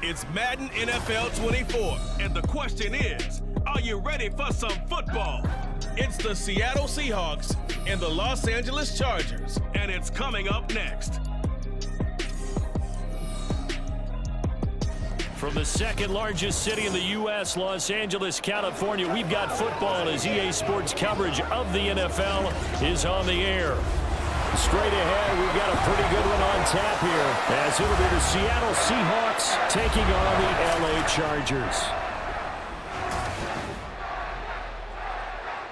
It's Madden NFL 24, and the question is, are you ready for some football? It's the Seattle Seahawks and the Los Angeles Chargers, and it's coming up next. From the second largest city in the U.S., Los Angeles, California, we've got football as EA Sports coverage of the NFL is on the air. Straight ahead, we've got a pretty good one on tap here, as it'll be the Seattle Seahawks taking on the L.A. Chargers.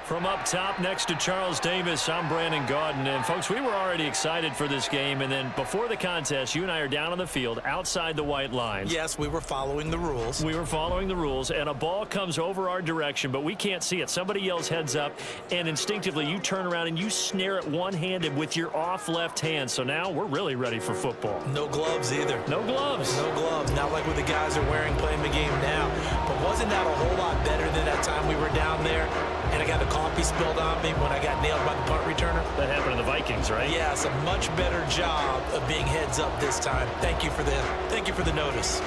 From up top next to Charles Davis, I'm Brandon Gaudin. And, folks, we were already excited for this game. And then before the contest, you and I are down on the field outside the white lines. Yes, we were following the rules. We were following the rules, and a ball comes over our direction, but we can't see it. Somebody yells heads up, and instinctively you turn around and you snare it one-handed with your off left hand. So now we're really ready for football. No gloves either. No gloves. No gloves. Not like what the guys are wearing playing the game now. But wasn't that a whole lot better than that time we were down there? And I got the coffee spilled on me when I got nailed by the punt returner. That happened to the Vikings, right? Yeah, it's a much better job of being heads up this time. Thank you for the notice.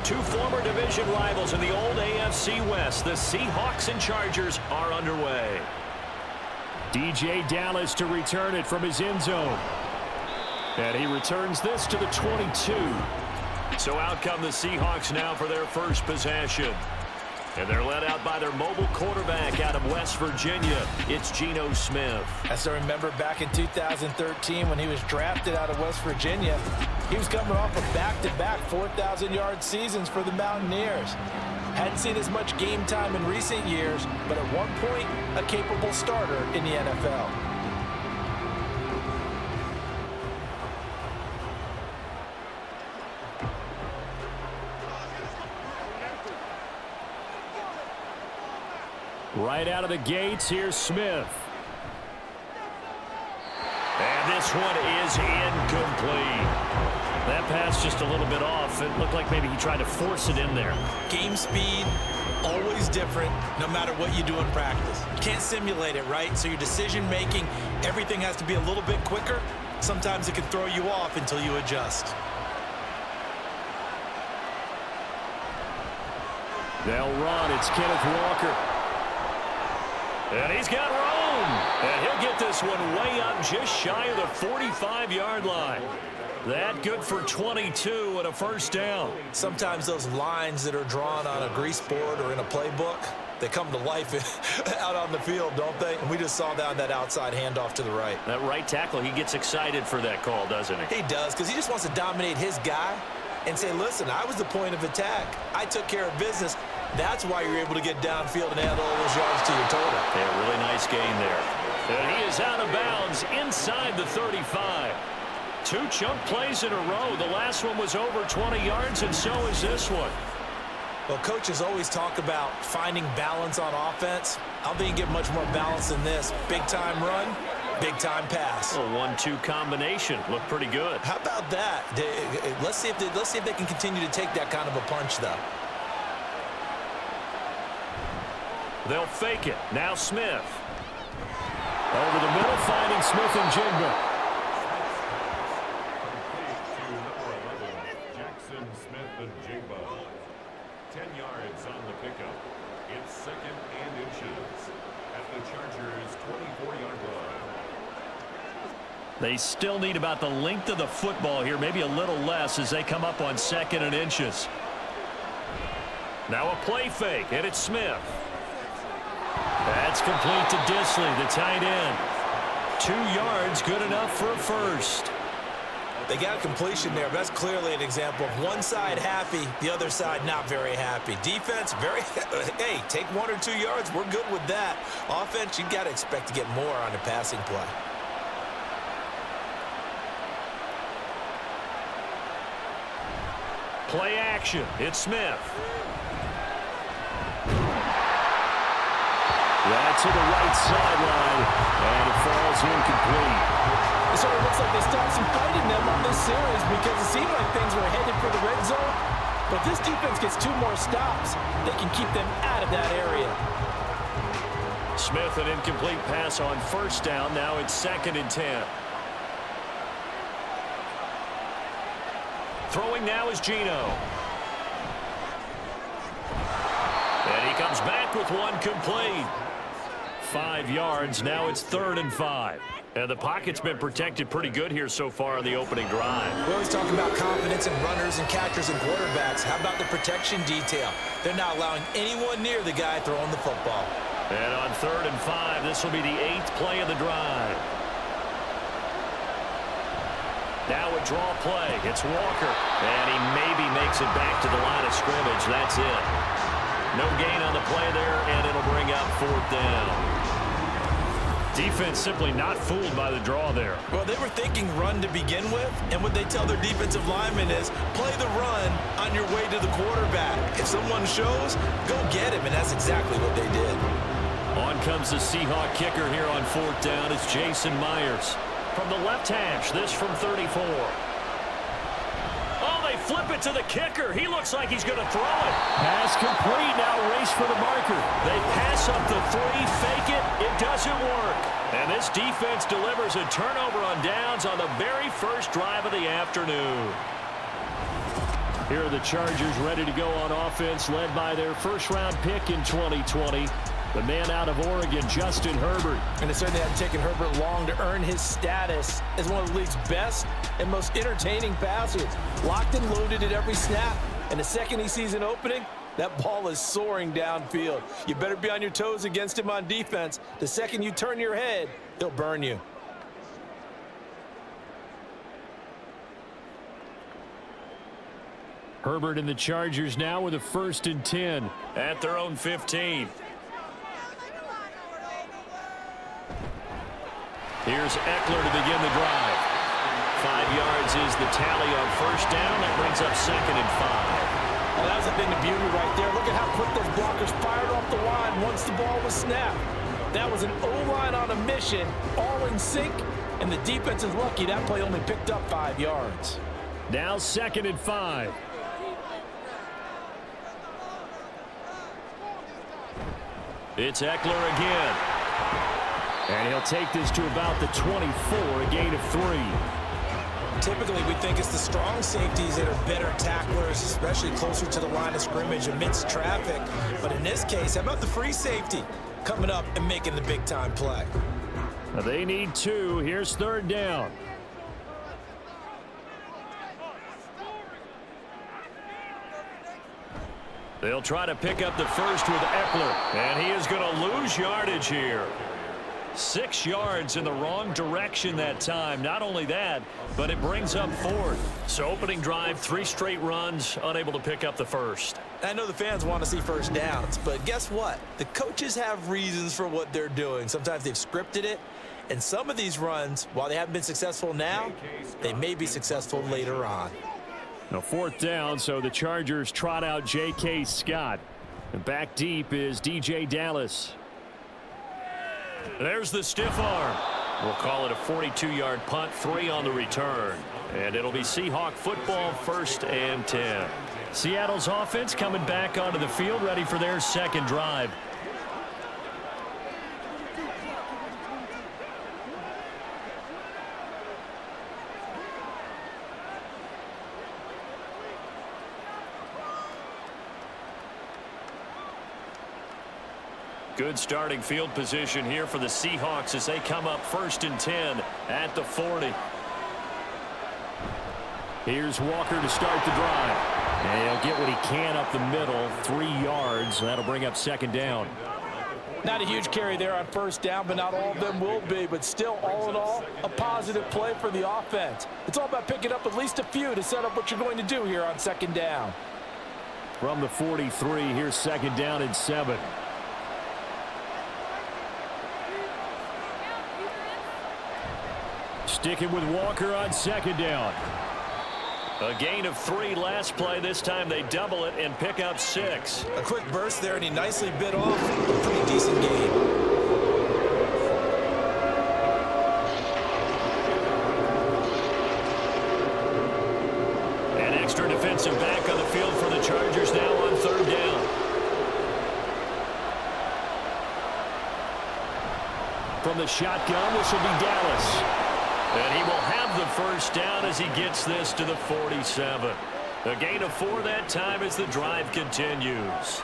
Two former division rivals in the old AFC West, the Seahawks and Chargers, are underway. DJ Dallas to return it from his end zone. And he returns this to the 22. So out come the Seahawks now for their first possession. And they're led out by their mobile quarterback out of West Virginia. It's Geno Smith. As I remember back in 2013 when he was drafted out of West Virginia, he was coming off of back-to-back 4,000-yard seasons for the Mountaineers. Hadn't seen as much game time in recent years, but at one point, a capable starter in the NFL. Right out of the gates, here's Smith. And this one is incomplete. That pass just a little bit off. It looked like maybe he tried to force it in there. Game speed, always different, no matter what you do in practice. You can't simulate it, right? So your decision-making, everything has to be a little bit quicker. Sometimes it can throw you off until you adjust. They'll run. It's Kenneth Walker. And he's got room. And he'll get this one way up just shy of the 45-yard line. That good for 22 and a first down. Sometimes those lines that are drawn on a grease board or in a playbook, they come to life out on the field, don't they? And we just saw that on that outside handoff to the right. That right tackle, he gets excited for that call, doesn't he? He does, because he just wants to dominate his guy and say, listen, I was the point of attack. I took care of business. That's why you're able to get downfield and add all those yards to your total. Yeah, really nice gain there. And he is out of bounds inside the 35. Two chunk plays in a row. The last one was over 20 yards, and so is this one. Well, coaches always talk about finding balance on offense. I don't think you get much more balance than this. Big-time run, big-time pass. A 1-2 combination. Looked pretty good. How about that? Let's see if they can continue to take that kind of a punch, though. They'll fake it. Now Smith. Over the middle, finding Smith and Jigba. Jackson, Smith, and Jigba. 10 yards on the pickup. It's second and inches at the Chargers' 24-yard line. They still need about the length of the football here, maybe a little less as they come up on second and inches. Now a play fake, and it's Smith. That's complete to Disley, the tight end. 2 yards, good enough for a first. They got a completion there, but that's clearly an example of one side happy, the other side not very happy. Defense, hey, take 1 or 2 yards, we're good with that. Offense, you got to expect to get more on a passing play. Play action, it's Smith. That's to the right sideline, and it falls incomplete. It sort of looks like they stopped some fighting them on this series because it seemed like things were headed for the red zone. But if this defense gets 2 more stops, they can keep them out of that area. Smith, an incomplete pass on first down. Now it's 2nd and 10. Throwing now is Geno. And he comes back with one complete. 5 yards. Now it's 3rd and 5. And the pocket's been protected pretty good here so far on the opening drive. We always talk about confidence in runners and catchers and quarterbacks. How about the protection detail? They're not allowing anyone near the guy throwing the football. And on 3rd and 5, this will be the 8th play of the drive. Now a draw play. It's Walker. And he maybe makes it back to the line of scrimmage. That's it. No gain on the play there, and it'll bring up 4th down. Defense simply not fooled by the draw there. Well, they were thinking run to begin with, and what they tell their defensive linemen is play the run on your way to the quarterback. If someone shows, go get him, and that's exactly what they did. On comes the Seahawk kicker here on 4th down. It's Jason Myers. From the left hash, this from 34. Oh, they flip it to the kicker. He looks like he's going to throw it. Pass complete. Now race for the marker. They pass up the 3, fake it. It doesn't work. And this defense delivers a turnover on downs on the very first drive of the afternoon. Here are the Chargers ready to go on offense, led by their first-round pick in 2020. The man out of Oregon, Justin Herbert. And it certainly hadn't taken Herbert long to earn his status as one of the league's best and most entertaining passers. Locked and loaded at every snap. And the second he sees an opening, that ball is soaring downfield. You better be on your toes against him on defense. The second you turn your head, he'll burn you. Herbert and the Chargers now with a 1st and 10 at their own 15. Here's Eckler to begin the drive. 5 yards is the tally on first down. That brings up 2nd and 5. Well, that was a thing of beauty right there. Look at how quick those blockers fired off the line once the ball was snapped. That was an O-line on a mission, all in sync, and the defense is lucky that play only picked up 5 yards. Now 2nd and 5. It's Eckler again. And he'll take this to about the 24, a gain of 3. Typically, we think it's the strong safeties that are better tacklers, especially closer to the line of scrimmage amidst traffic. But in this case, how about the free safety coming up and making the big-time play? Now they need 2. Here's 3rd down. They'll try to pick up the first with Eckler. And he is going to lose yardage here. 6 yards in the wrong direction that time. Not only that, but it brings up 4th. So opening drive, 3 straight runs, unable to pick up the first. I know the fans want to see first downs, but guess what? The coaches have reasons for what they're doing. Sometimes they've scripted it, and some of these runs, while they haven't been successful now, they may be successful later on. Now 4th down, so the Chargers trot out J.K. Scott. And back deep is DJ Dallas. There's the stiff arm. We'll call it a 42-yard punt, 3 on the return. And it'll be Seahawk football, 1st and 10. Seattle's offense coming back onto the field, ready for their second drive. Good starting field position here for the Seahawks as they come up 1st and 10 at the 40. Here's Walker to start the drive. And he'll get what he can up the middle, 3 yards. That'll bring up 2nd down. Not a huge carry there on first down, but not all of them will be. But still, all in all, a positive play for the offense. It's all about picking up at least a few to set up what you're going to do here on 2nd down. From the 43, here's 2nd down and 7. Sticking with Walker on 2nd down. A gain of 3 last play. This time they double it and pick up 6. A quick burst there, and he nicely bit off a pretty decent gain. An extra defensive back on the field for the Chargers now on 3rd down. From the shotgun, this will be Dallas. And he will have the first down as he gets this to the 47. A gain of 4 that time as the drive continues.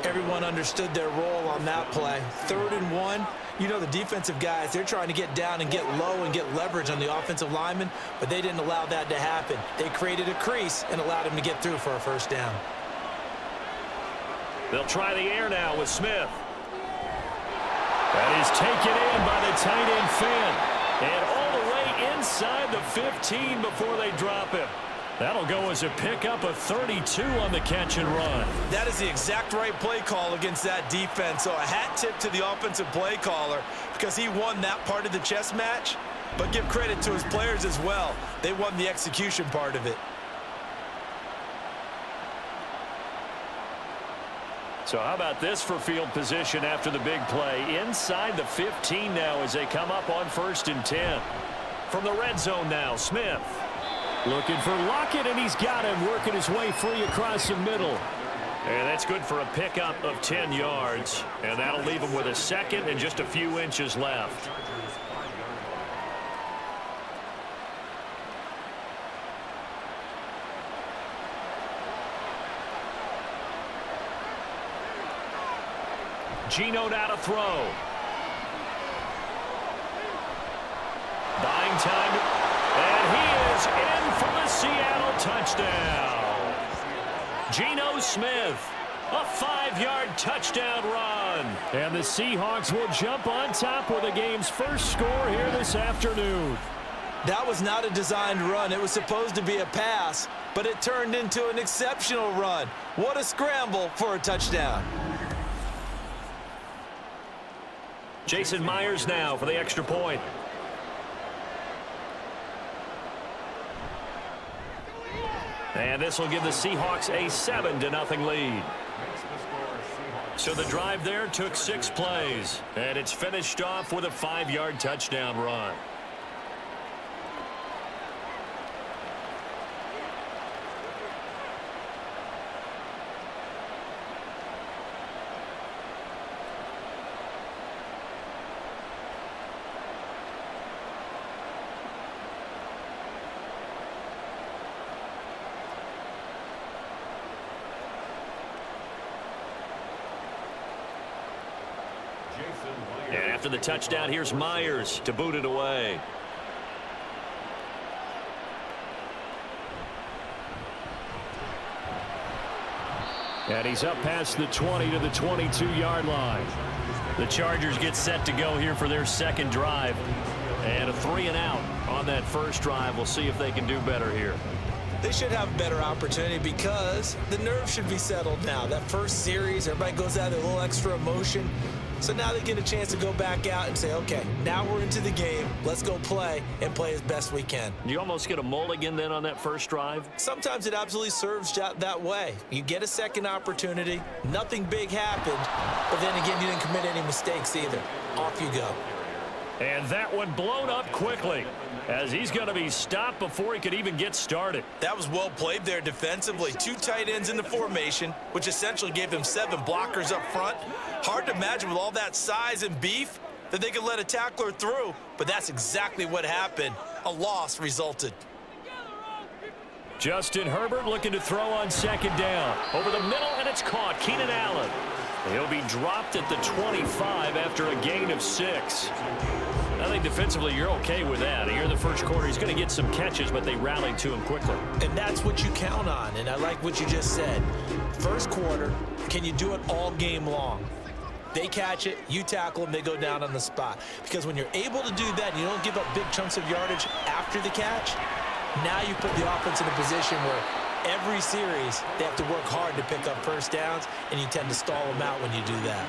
Everyone understood their role on that play. 3rd and 1. You know, the defensive guys, they're trying to get down and get low and get leverage on the offensive lineman, but they didn't allow that to happen. They created a crease and allowed him to get through for a first down. They'll try the air now with Smith. That is taken in by the tight end Finn. And all the way inside the 15 before they drop him. That'll go as a pickup of 32 on the catch and run. That is the exact right play call against that defense. So a hat tip to the offensive play caller because he won that part of the chess match. But give credit to his players as well. They won the execution part of it. So how about this for field position after the big play? Inside the 15 now as they come up on 1st and 10. From the red zone now, Smith. Looking for Lockett, and he's got him working his way free across the middle. And that's good for a pickup of 10 yards. And that'll leave him with a 2nd and just a few inches left. Geno now to throw. Buying time. And he is in for the Seattle touchdown. Geno Smith. A 5-yard touchdown run. And the Seahawks will jump on top with the game's first score here this afternoon. That was not a designed run. It was supposed to be a pass, but it turned into an exceptional run. What a scramble for a touchdown. Jason Myers now for the extra point. And this will give the Seahawks a 7-0 lead. So the drive there took 6 plays. And it's finished off with a 5-yard touchdown run. And after the touchdown, here's Myers to boot it away. And he's up past the 20 to the 22-yard line. The Chargers get set to go here for their 2nd drive. And a 3-and-out on that first drive. We'll see if they can do better here. They should have a better opportunity because the nerves should be settled now. That first series, everybody goes out with a little extra emotion. So now they get a chance to go back out and say, okay, now we're into the game. Let's go play and play as best we can. You almost get a mulligan then on that first drive? Sometimes it absolutely serves that way. You get a 2nd opportunity. Nothing big happened. But then again, you didn't commit any mistakes either. Off you go. And that one blown up quickly as he's going to be stopped before he could even get started. That was well played there defensively. 2 tight ends in the formation, which essentially gave him 7 blockers up front. Hard to imagine with all that size and beef that they could let a tackler through, but that's exactly what happened. A loss resulted. Justin Herbert looking to throw on 2nd down. Over the middle, and it's caught. Keenan Allen. He'll be dropped at the 25 after a gain of 6. I think defensively you're okay with that. Here in the first quarter, he's going to get some catches, but they rallied to him quickly. And that's what you count on, and I like what you just said. First quarter, can you do it all game long? They catch it, you tackle them, they go down on the spot. Because when you're able to do that and you don't give up big chunks of yardage after the catch, now you put the offense in a position where every series they have to work hard to pick up first downs, and you tend to stall them out when you do that.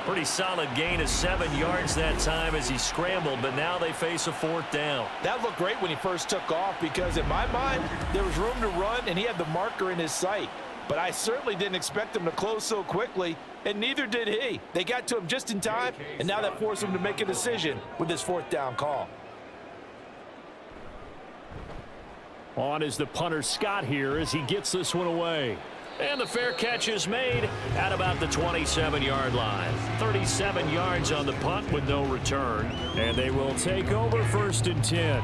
Pretty solid gain of 7 yards that time as he scrambled, but now they face a 4th down. That looked great when he first took off because, in my mind, there was room to run and he had the marker in his sight. But I certainly didn't expect him to close so quickly, and neither did he. They got to him just in time, and now that forced him to make a decision with his 4th down call. On is the punter Scott here as he gets this one away. And the fair catch is made at about the 27-yard line. 37 yards on the punt with no return. And they will take over 1st and 10.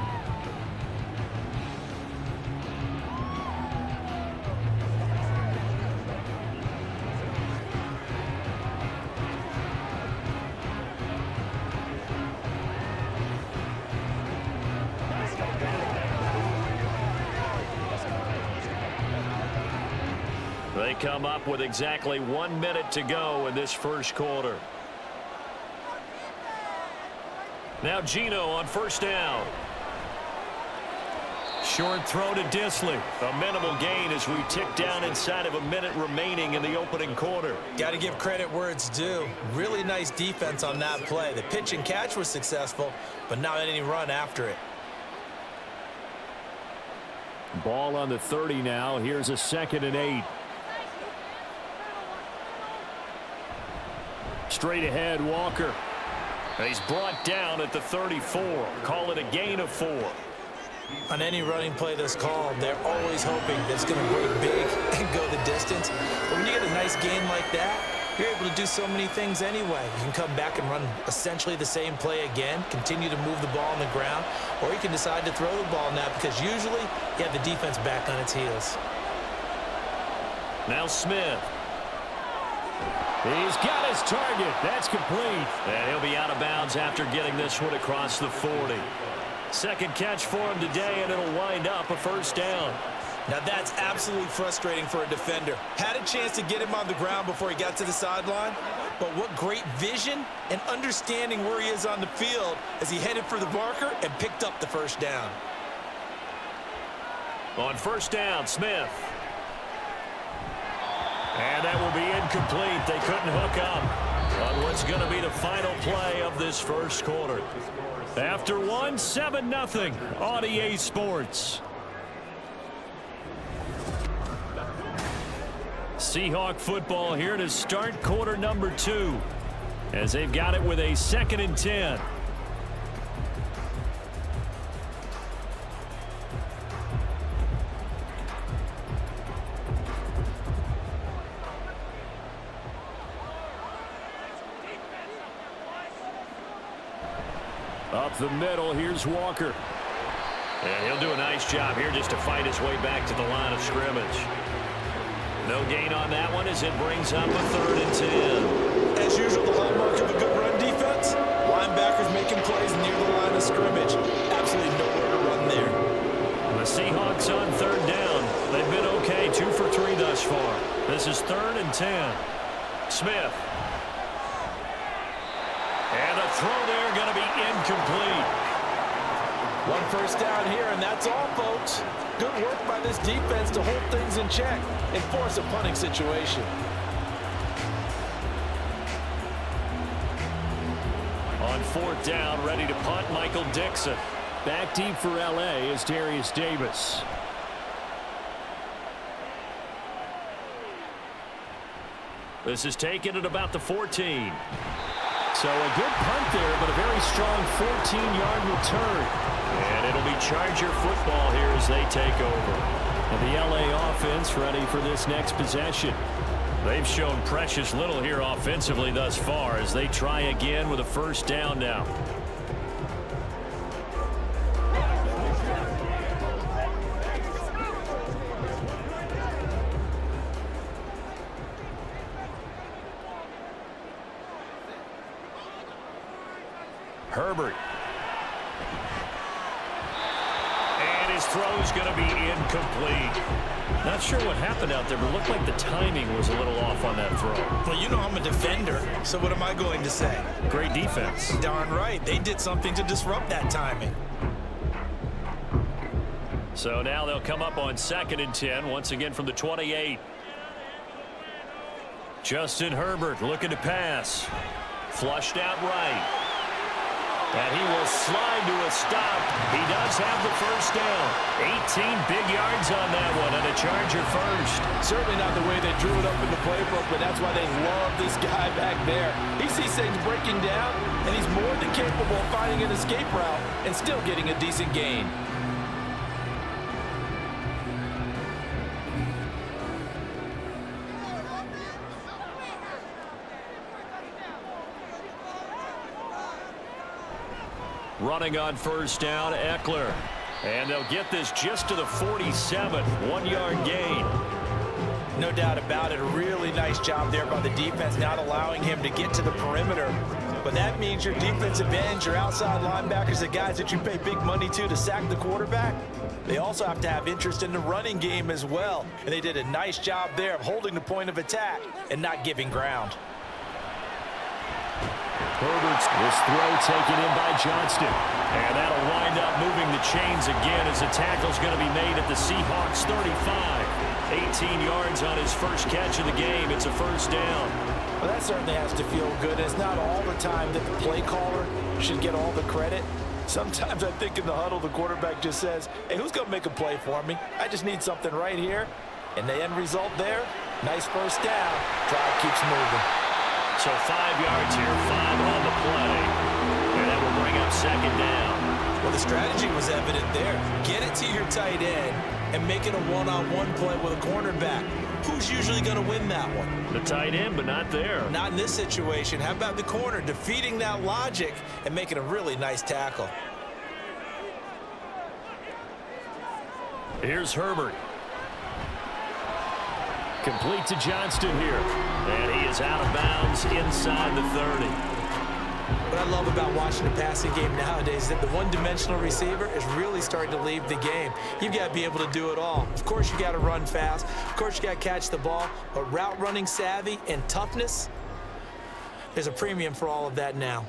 They come up with exactly 1 minute to go in this first quarter. Now Gino on 1st down. Short throw to Disley. A minimal gain as we tick down inside of a minute remaining in the opening quarter. Got to give credit where it's due. Really nice defense on that play. The pitch and catch was successful, but not any run after it. Ball on the 30 now. Here's a 2nd and 8. Straight ahead, Walker. He's brought down at the 34. Call it a gain of 4. On any running play that's called, they're always hoping that it's going to break big and go the distance. But when you get a nice gain like that, you're able to do so many things anyway. You can come back and run essentially the same play again, continue to move the ball on the ground, or you can decide to throw the ball now because usually you have the defense back on its heels. Now Smith. He's got his target. That's complete. And he'll be out of bounds after getting this one across the 40. Second catch for him today, and it'll wind up a 1st down. Now that's absolutely frustrating for a defender. Had a chance to get him on the ground before he got to the sideline, but what great vision and understanding where he is on the field as he headed for the marker and picked up the 1st down. On 1st down, Smith. And that will be incomplete. They couldn't hook up on what's going to be the final play of this first quarter. After 1, 7-0 on EA Sports. Seahawk football here to start quarter number 2 as they've got it with a 2nd and 10. Up the middle, here's Walker. And he'll do a nice job here just to fight his way back to the line of scrimmage. No gain on that one as it brings up a 3rd and 10. As usual, the hallmark of a good run defense, linebackers making plays near the line of scrimmage. Absolutely nowhere to run there. The Seahawks on 3rd down. They've been okay, 2 for 3 thus far. This is 3rd and 10. Smith. And a throw there going to be incomplete. 1 1st down here, and that's all, folks. Good work by this defense to hold things in check and force a punting situation. On 4th down, ready to punt, Michael Dixon. Back deep for L.A. is Darius Davis. This is taken at about the 14. So a good punt there, but a very strong 14-yard return. And it'll be Charger football here as they take over. And the LA offense ready for this next possession. They've shown precious little here offensively thus far as they try again with a 1st down now. Herbert. And his throw's going to be incomplete. Not sure what happened out there, but it looked like the timing was a little off on that throw. Well, you know I'm a defender, so what am I going to say? Great defense. Darn right. They did something to disrupt that timing. So now they'll come up on 2nd and 10, once again from the 28. Justin Herbert looking to pass. Flushed out right. And he will slide to a stop. He does have the first down. 18 big yards on that one, and a Charger first. Certainly not the way they drew it up in the playbook, but that's why they love this guy back there. He sees things breaking down, and he's more than capable of finding an escape route and still getting a decent gain. Running on first down, Eckler. And they'll get this just to the 47, 1-yard gain. No doubt about it. A really nice job there by the defense, not allowing him to get to the perimeter. But that means your defensive ends, your outside linebackers, the guys that you pay big money to sack the quarterback, they also have to have interest in the running game as well. And they did a nice job there of holding the point of attack and not giving ground. Herbert's this throw taken in by Johnston. And that'll wind up moving the chains again as the tackle's going to be made at the Seahawks 35. 18 yards on his first catch of the game. It's a first down. Well, that certainly has to feel good. It's not all the time that the play caller should get all the credit. Sometimes I think in the huddle, the quarterback just says, hey, who's going to make a play for me? I just need something right here. And the end result there, nice first down. Drive keeps moving. So 5 yards here, 5 on the play. And that will bring up second down. Well, the strategy was evident there. Get it to your tight end and make it a one-on-one play with a cornerback. Who's usually going to win that one? The tight end, but not there. Not in this situation. How about the corner defeating that logic and making a really nice tackle? Here's Herbert. Complete to Johnston here. And he is out of bounds inside the 30. What I love about watching the passing game nowadays is that the one-dimensional receiver is really starting to leave the game. You've got to be able to do it all. Of course, you got to run fast. Of course, you got to catch the ball. But route running savvy and toughness, there's a premium for all of that now.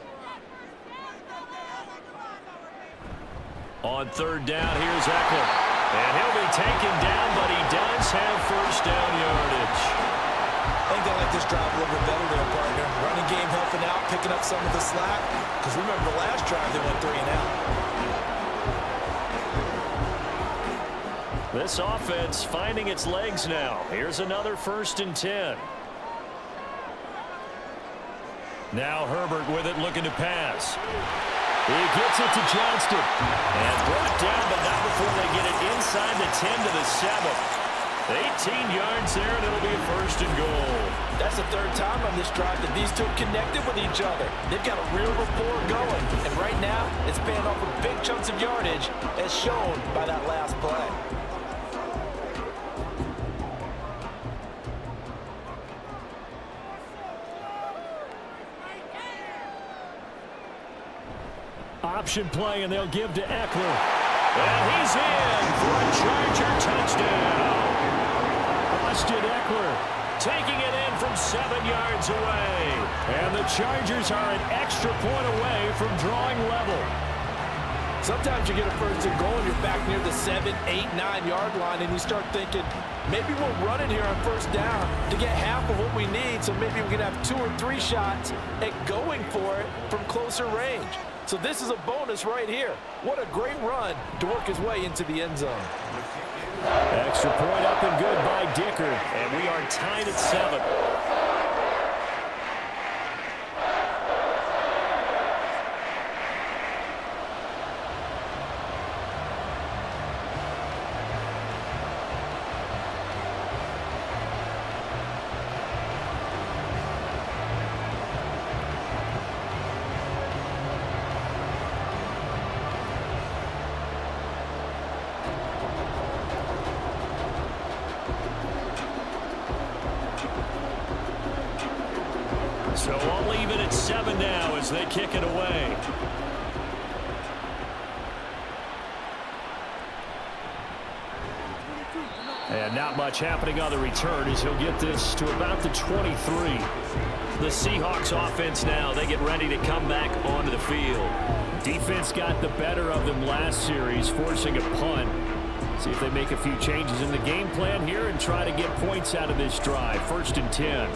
On third down, here's Eckler. And he'll be taken down, but he does have first down yardage. I think they like this drive a little bit better there, partner. Running game helping out, picking up some of the slack. Because remember the last drive, they went 3 and out. This offense finding its legs now. Here's another 1st and 10. Now Herbert with it, looking to pass. He gets it to Johnston. And brought down, but not before they get it inside the 10 to the 7. 18 yards there, and it'll be a 1st and goal. That's the 3rd time on this drive that these two connected with each other. They've got a real rapport going. And right now, it's paying off with big chunks of yardage, as shown by that last play. Option play, and they'll give to Eckler. And he's in for a Charger touchdown. Austin Eckler taking it in from 7 yards away. And the Chargers are an extra point away from drawing level. Sometimes you get a 1st and goal and you're back near the 7, 8, 9-yard line, and you start thinking, maybe we'll run it here on 1st down to get half of what we need, so maybe we can have 2 or 3 shots at going for it from closer range. So this is a bonus right here. What a great run to work his way into the end zone. Extra point up and good by Dicker. And we are tied at 7. So I'll leave it at 7 now as they kick it away. And not much happening on the return as he'll get this to about the 23. The Seahawks offense now, they get ready to come back onto the field. Defense got the better of them last series, forcing a punt. See if they make a few changes in the game plan here and try to get points out of this drive. 1st and 10.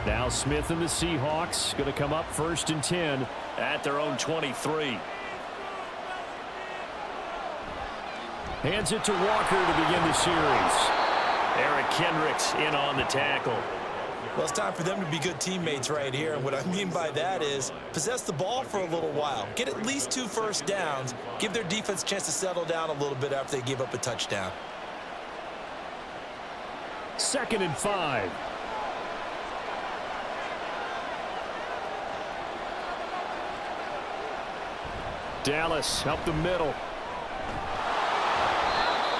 Now Smith and the Seahawks going to come up 1st and 10 at their own 23. Hands it to Walker to begin the series. Eric Kendricks in on the tackle. Well, it's time for them to be good teammates right here. And what I mean by that is possess the ball for a little while. Get at least 2 first downs. Give their defense a chance to settle down a little bit after they give up a touchdown. 2nd and 5. Dallas up the middle.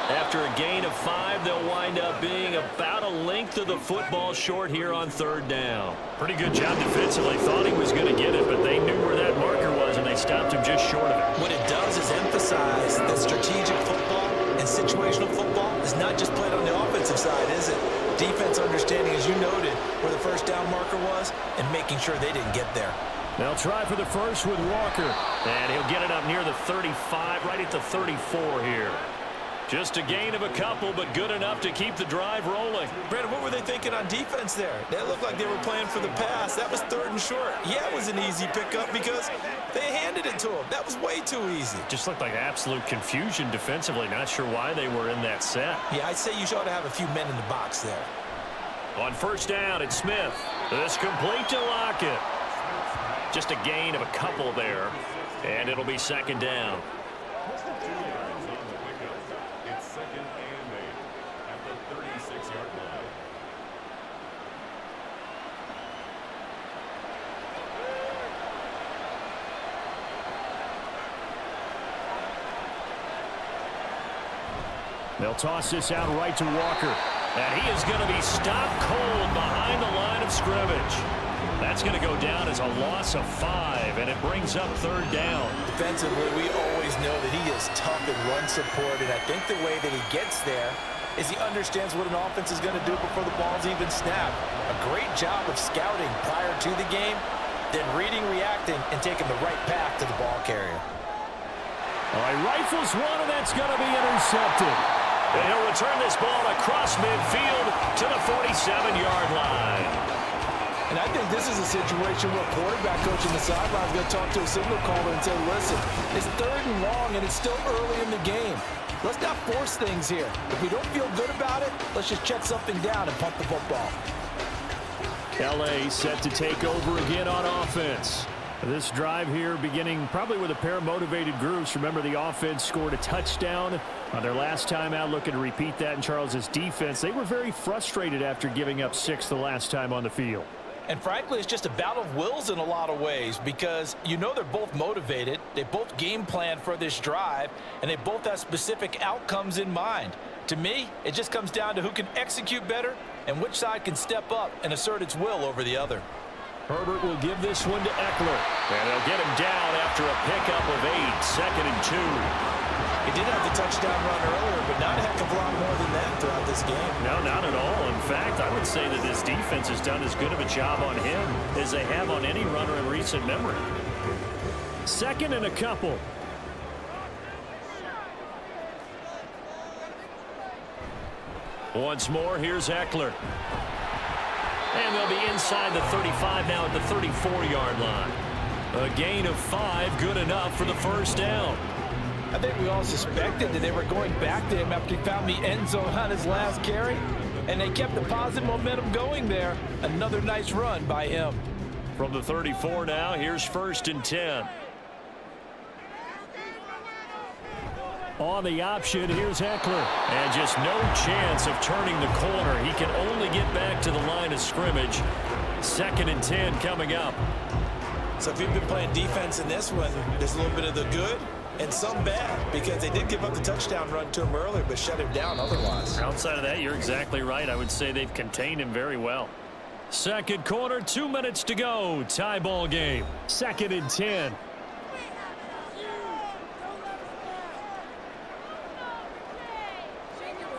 After a gain of 5, they'll wind up being about a length of the football short here on 3rd down. Pretty good job defensively. Thought he was going to get it, but they knew where that marker was, and they stopped him just short of it. What it does is emphasize that strategic football and situational football is not just played on the offensive side, is it? Defense understanding, as you noted, where the 1st down marker was and making sure they didn't get there. They'll try for the first with Walker, and he'll get it up near the 35, right at the 34 here. Just a gain of a couple, but good enough to keep the drive rolling. Brandon, what were they thinking on defense there? That looked like they were playing for the pass. That was 3rd and short. Yeah, it was an easy pickup because they handed it to him. That was way too easy. Just looked like absolute confusion defensively. Not sure why they were in that set. Yeah, I'd say you ought to have a few men in the box there. On 1st down, it's Smith. This complete to Lockett. Just a gain of a couple there, and it'll be 2nd down. They'll toss this out right to Walker. And he is going to be stopped cold behind the line of scrimmage. That's going to go down as a loss of 5, and it brings up 3rd down. Defensively, we always know that he is tough in run support, and I think the way that he gets there is he understands what an offense is going to do before the ball's even snapped. A great job of scouting prior to the game, then reading, reacting, and taking the right path to the ball carrier. All right, rifles one, and that's going to be intercepted. And he'll return this ball across midfield to the 47-yard line. And I think this is a situation where quarterback coach in the sideline is going to talk to a signal caller and say, listen, it's 3rd and long, and it's still early in the game. Let's not force things here. If we don't feel good about it, let's just check something down and punt the football. L.A. set to take over again on offense. This drive here beginning probably with a pair of motivated groups. Remember, the offense scored a touchdown on their last time out, looking to repeat that in Charles's defense. They were very frustrated after giving up 6 the last time on the field. And frankly, it's just a battle of wills in a lot of ways because you know they're both motivated. They both game planned for this drive, and they both have specific outcomes in mind. To me, it just comes down to who can execute better and which side can step up and assert its will over the other. Herbert will give this one to Eckler, and they'll get him down after a pickup of 8, 2nd and 2. He did have the touchdown run earlier, but not a heck of a lot more than that throughout this game. No, not at all. In fact, I would say that this defense has done as good of a job on him as they have on any runner in recent memory. 2nd and a couple. Once more, here's Eckler. And they'll be inside the 35 now at the 34-yard line. A gain of 5, good enough for the 1st down. I think we all suspected that they were going back to him after he found the end zone on his last carry, and they kept the positive momentum going there. Another nice run by him. From the 34 now, here's 1st and 10. On the option, here's Eckler. And just no chance of turning the corner. He can only get back to the line of scrimmage. 2nd and 10 coming up. So if you've been playing defense in this one, there's a little bit of the good and some bad, because they did give up the touchdown run to him earlier, but shut him down otherwise. Outside of that, you're exactly right. I would say they've contained him very well. 2nd quarter, 2 minutes to go. Tie ball game. 2nd and 10.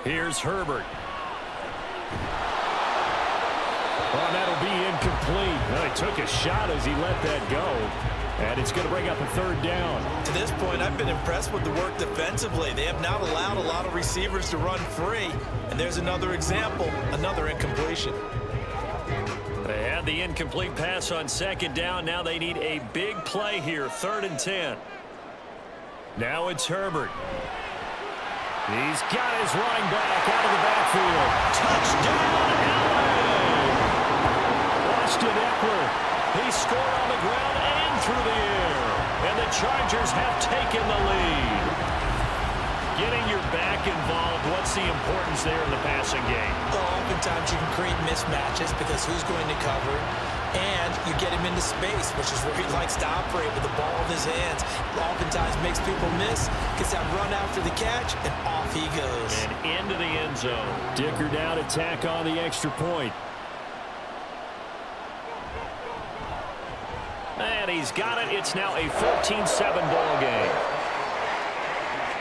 Here's Herbert. Oh, that'll be incomplete. Well, he took a shot as he let that go. And it's going to bring up a 3rd down. To this point, I've been impressed with the work defensively. They have not allowed a lot of receivers to run free. And there's another example, another incompletion. They had the incomplete pass on second down. Now they need a big play here, 3rd and 10. Now it's Herbert. He's got his running back out of the backfield. Touchdown, LA! Austin Eckler. He scored on the ground and through the air. And the Chargers have taken the lead. Getting your back involved, what's the importance there in the passing game? Well, oftentimes you can create mismatches because who's going to cover, and you get him into space, which is where he likes to operate with the ball in his hands. Oftentimes makes people miss, gets that run after the catch, and off he goes. And into the end zone. Dicker down to tack on the extra point. And he's got it. It's now a 14-7 ball game.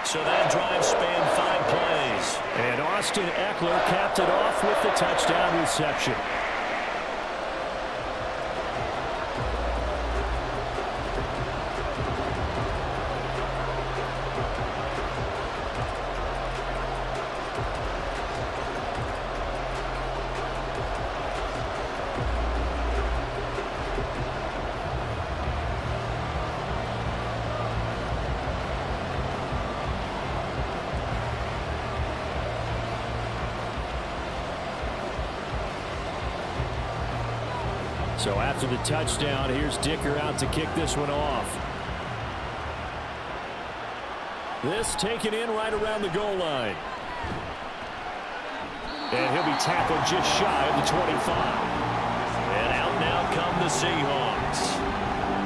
So that drive spanned 5 plays. And Austin Eckler capped it off with the touchdown reception. So after the touchdown, here's Dicker out to kick this one off. This taken in right around the goal line. And he'll be tackled just shy of the 25. And out now come the Seahawks.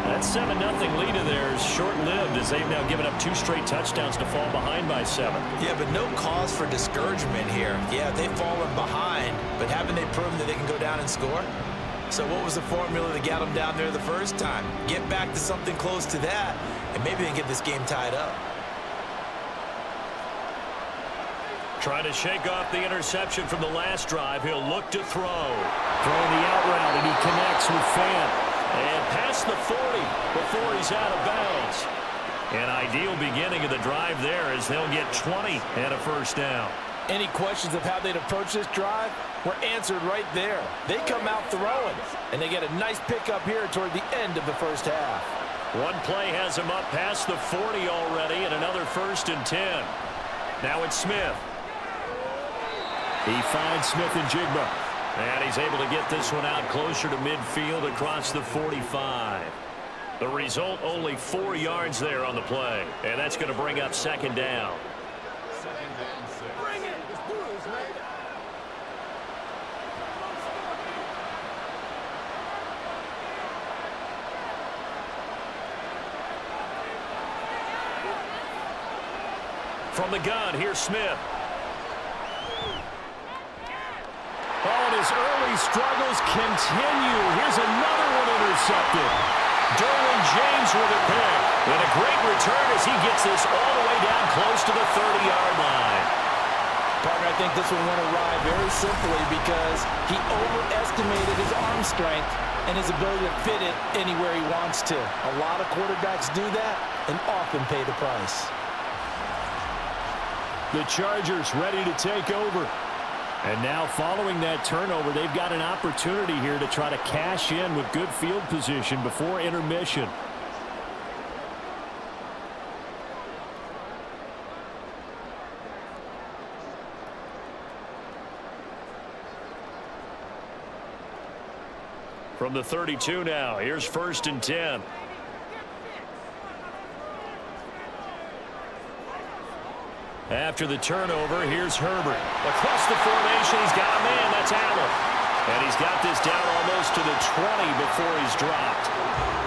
That 7-0 lead of theirs short-lived as they've now given up 2 straight touchdowns to fall behind by 7. Yeah, but no cause for discouragement here. Yeah, they've fallen behind, but haven't they proven that they can go down and score? So what was the formula that got them down there the first time? Get back to something close to that, and maybe they can get this game tied up. Trying to shake off the interception from the last drive. He'll look to throw. Throwing the out route, and he connects with Fant. And past the 40 before he's out of bounds. An ideal beginning of the drive there as they'll get 20 and a first down. Any questions of how they'd approach this drive were answered right there. They come out throwing, and they get a nice pickup here toward the end of the first half. One play has him up past the 40 already, and another 1st and 10. Now it's Smith. He finds Smith and Jigba. And he's able to get this one out closer to midfield across the 45. The result, only 4 yards there on the play. And that's going to bring up 2nd down. From the gun, here's Smith. Oh, and his early struggles continue. Here's another one intercepted. Derwin James with a pick. And a great return as he gets this all the way down close to the 30-yard line. Partner, I think this one went awry very simply because he overestimated his arm strength and his ability to fit it anywhere he wants to. A lot of quarterbacks do that and often pay the price. The Chargers ready to take over. And now following that turnover, they've got an opportunity here to try to cash in with good field position before intermission. From the 32 now, here's 1st and 10. After the turnover, here's Herbert. Across the formation, he's got a man. That's Allen. And he's got this down almost to the 20 before he's dropped.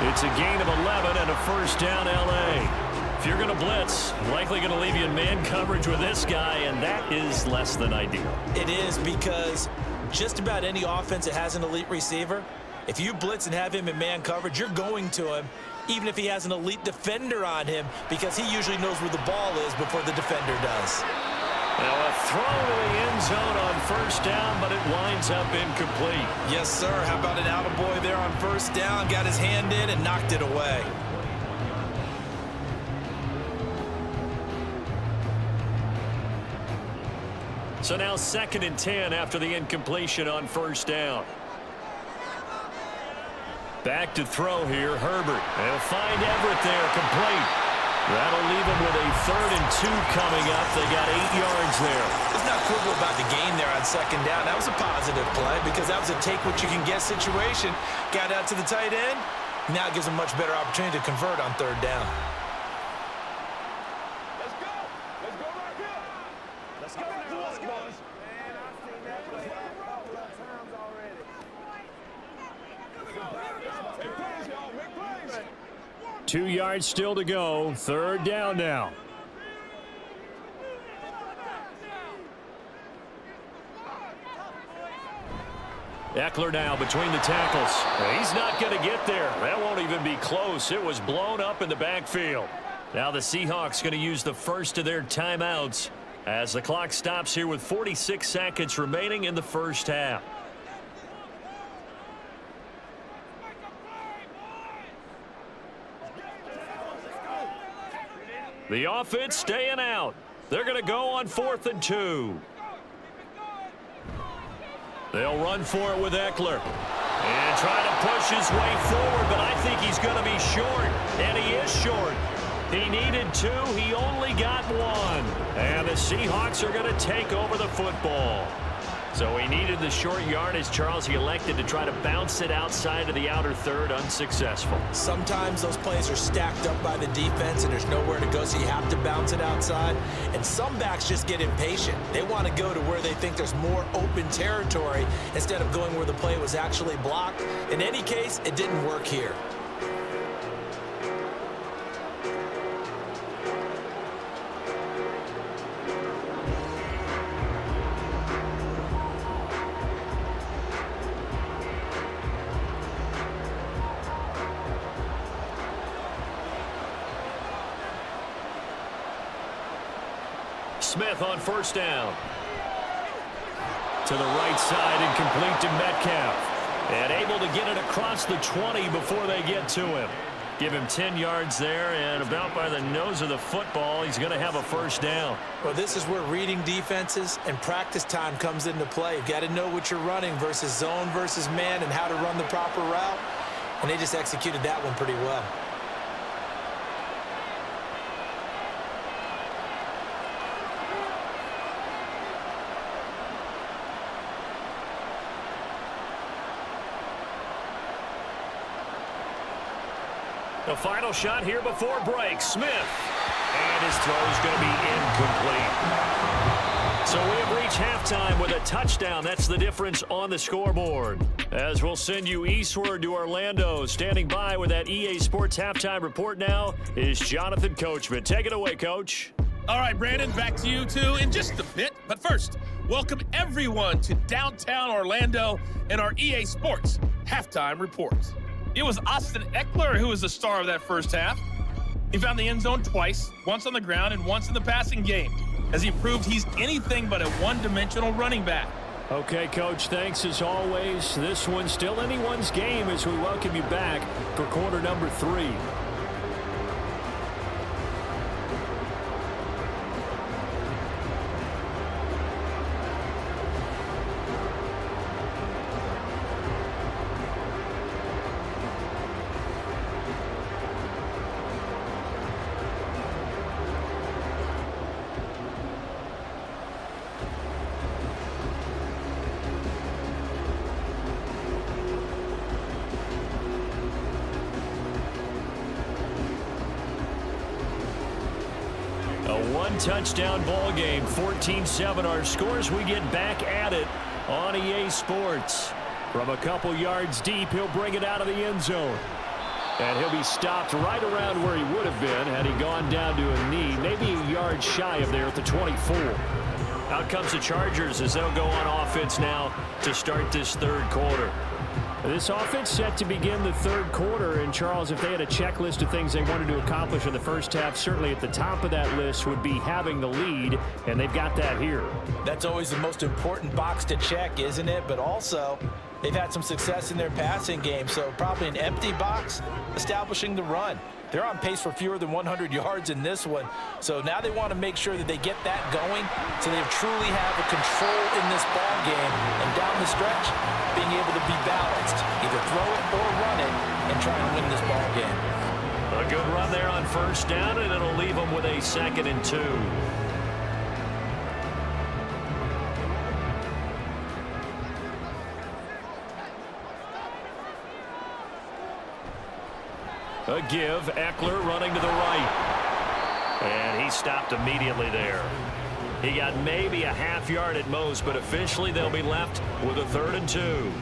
It's a gain of 11 and a 1st down, L.A. If you're going to blitz, likely going to leave you in man coverage with this guy, and that is less than ideal. It is because just about any offense that has an elite receiver, if you blitz and have him in man coverage, you're going to him, even if he has an elite defender on him, because he usually knows where the ball is before the defender does. Now a throw to the end zone on 1st down, but it winds up incomplete. Yes, sir. How about an attaboy there on 1st down? Got his hand in and knocked it away. So now 2nd and 10 after the incompletion on 1st down. Back to throw here, Herbert. They'll find Everett there, complete. That'll leave them with a 3rd and 2 coming up. They got 8 yards there. It's not frugal about the game there on 2nd down. That was a positive play because that was a take-what-you-can-get situation. Got out to the tight end. Now it gives them a much better opportunity to convert on 3rd down. Let's go. Let's go right here. Let's go now. Let's go. Man, I've seen that play a couple of times already. Big plays, y'all. Big plays. 2 yards still to go. 3rd down now. Eckler now between the tackles. He's not going to get there. That won't even be close. It was blown up in the backfield. Now the Seahawks going to use the first of their timeouts as the clock stops here with 46 seconds remaining in the first half. The offense staying out. They're going to go on 4th and 2. They'll run for it with Eckler. And try to push his way forward, but I think he's going to be short. And he is short. He needed 2. He only got 1. And the Seahawks are going to take over the football. So he needed the short yardage, Charles. He elected to try to bounce it outside of the outer 3rd, unsuccessful. Sometimes those plays are stacked up by the defense and there's nowhere to go, so you have to bounce it outside. And some backs just get impatient. They want to go to where they think there's more open territory instead of going where the play was actually blocked. In any case, it didn't work here. Smith on 1st down. To the right side and complete to Metcalf. And able to get it across the 20 before they get to him. Give him 10 yards there, and about by the nose of the football, he's going to have a 1st down. Well, this is where reading defenses and practice time comes into play. You've got to know what you're running versus zone versus man and how to run the proper route. And they just executed that one pretty well. The final shot here before break. Smith. And his throw is going to be incomplete. So we have reached halftime with a touchdown. That's the difference on the scoreboard. As we'll send you eastward to Orlando. Standing by with that EA Sports halftime report now is Jonathan Coachman. Take it away, Coach. All right, Brandon, back to you two in just a bit. But first, welcome everyone to downtown Orlando and our EA Sports halftime report. It was Austin Eckler who was the star of that first half. He found the end zone twice, once on the ground and once in the passing game, as he proved he's anything but a one-dimensional running back. Okay, Coach, thanks as always. This one's still anyone's game as we welcome you back for quarter number 3. Touchdown ball game, 14-7 our scores. We get back at it on EA Sports. From a couple yards deep, he'll bring it out of the end zone. And he'll be stopped right around where he would have been had he gone down to a knee, maybe a yard shy of there at the 24. Out comes the Chargers as they'll go on offense now to start this 3rd quarter. This offense set to begin the 3rd quarter, and Charles, if they had a checklist of things they wanted to accomplish in the first half, certainly at the top of that list would be having the lead, and they've got that here. That's always the most important box to check, isn't it? But also, they've had some success in their passing game, so probably an empty box establishing the run. They're on pace for fewer than 100 yards in this one, so now they want to make sure that they get that going so they truly have a control in this ball game, and down the stretch, being able to be balanced, either throw it or run it, and try and win this ball game. A good run there on first down, and it'll leave them with a 2nd and 2. A give, Eckler running to the right. And he stopped immediately there. He got maybe a half yard at most, but officially they'll be left with a 3rd and 2.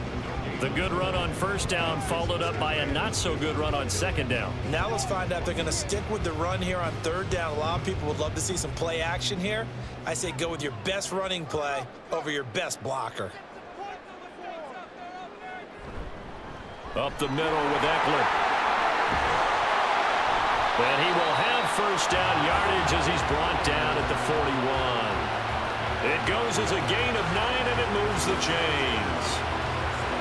The good run on first down followed up by a not-so-good run on 2nd down. Now let's find out if they're going to stick with the run here on 3rd down. A lot of people would love to see some play action here. I say go with your best running play over your best blocker. Up the middle with Eckler. And he will have first down yardage as he's brought down at the 41. It goes as a gain of 9, and it moves the chains.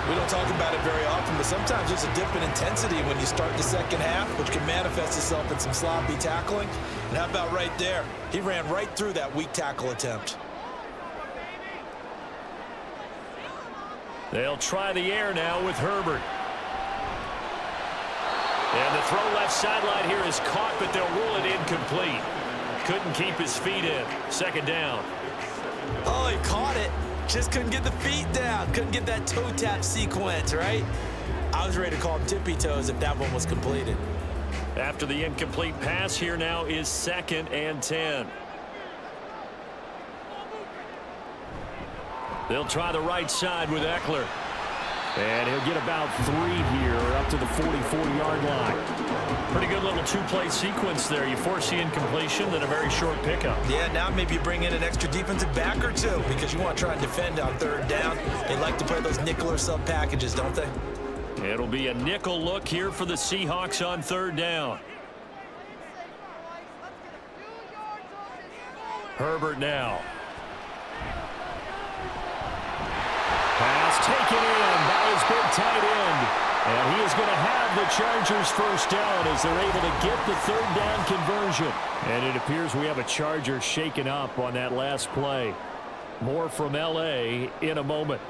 We don't talk about it very often, but sometimes there's a dip in intensity when you start the second half, which can manifest itself in some sloppy tackling. And how about right there? He ran right through that weak tackle attempt. They'll try the air now with Herbert. And the throw left sideline here is caught, but they'll rule it incomplete. Couldn't keep his feet in. 2nd down. Oh, he caught it. Just couldn't get the feet down. Couldn't get that toe tap sequence, right? I was ready to call him tippy toes if that one was completed. After the incomplete pass, here now is 2nd and 10. They'll try the right side with Eckler. And he'll get about 3 here up to the 44-yard line. Pretty good little 2-play sequence there. You force the incompletion, then a very short pickup. Yeah, now maybe you bring in an extra defensive back or 2 because you want to try and defend on 3rd down. They like to play those nickel or sub packages, don't they? It'll be a nickel look here for the Seahawks on 3rd down. Herbert now. Pass taken in by his big tight end. And he is going to have the Chargers first down as they're able to get the 3rd down conversion. And it appears we have a Charger shaken up on that last play. More from L.A. in a moment.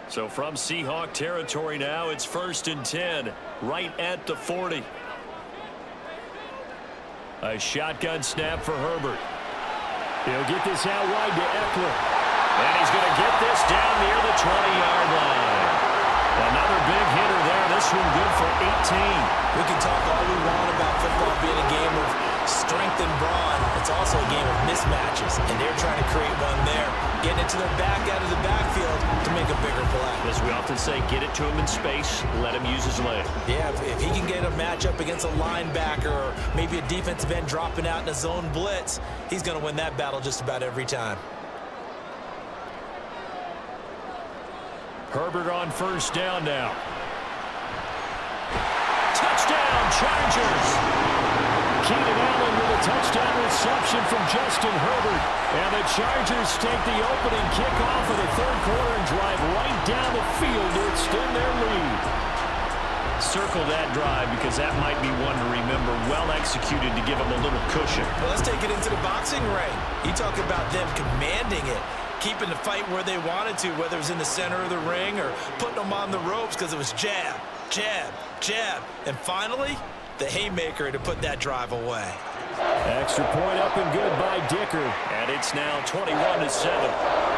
So from Seahawk territory now, it's 1st and 10, right at the 40. A shotgun snap for Herbert. He'll get this out wide to Eckler. And he's going to get this down near the 20-yard line. Another big hitter there. This one good for 18. We can talk all we want about football being a game of strength and brawn. It's also a game of mismatches, and they're trying to create one there, getting it to their back out of the backfield to make a bigger play. As we often say, get it to him in space, let him use his leg. Yeah, if he can get a matchup against a linebacker or maybe a defensive end dropping out in a zone blitz, he's going to win that battle just about every time. Herbert on first down now. Touchdown, Chargers! Keenan Allen with a touchdown reception from Justin Herbert. And the Chargers take the opening kickoff of the 3rd quarter and drive right down the field to extend their lead. Circle that drive because that might be one to remember. Well executed to give them a little cushion. Well, let's take it into the boxing ring. You talk about them commanding it, keeping the fight where they wanted to, whether it was in the center of the ring or putting them on the ropes because it was jab, jab, jab. And finally, the haymaker to put that drive away. Extra point up and good by Dicker. And it's now 21-7.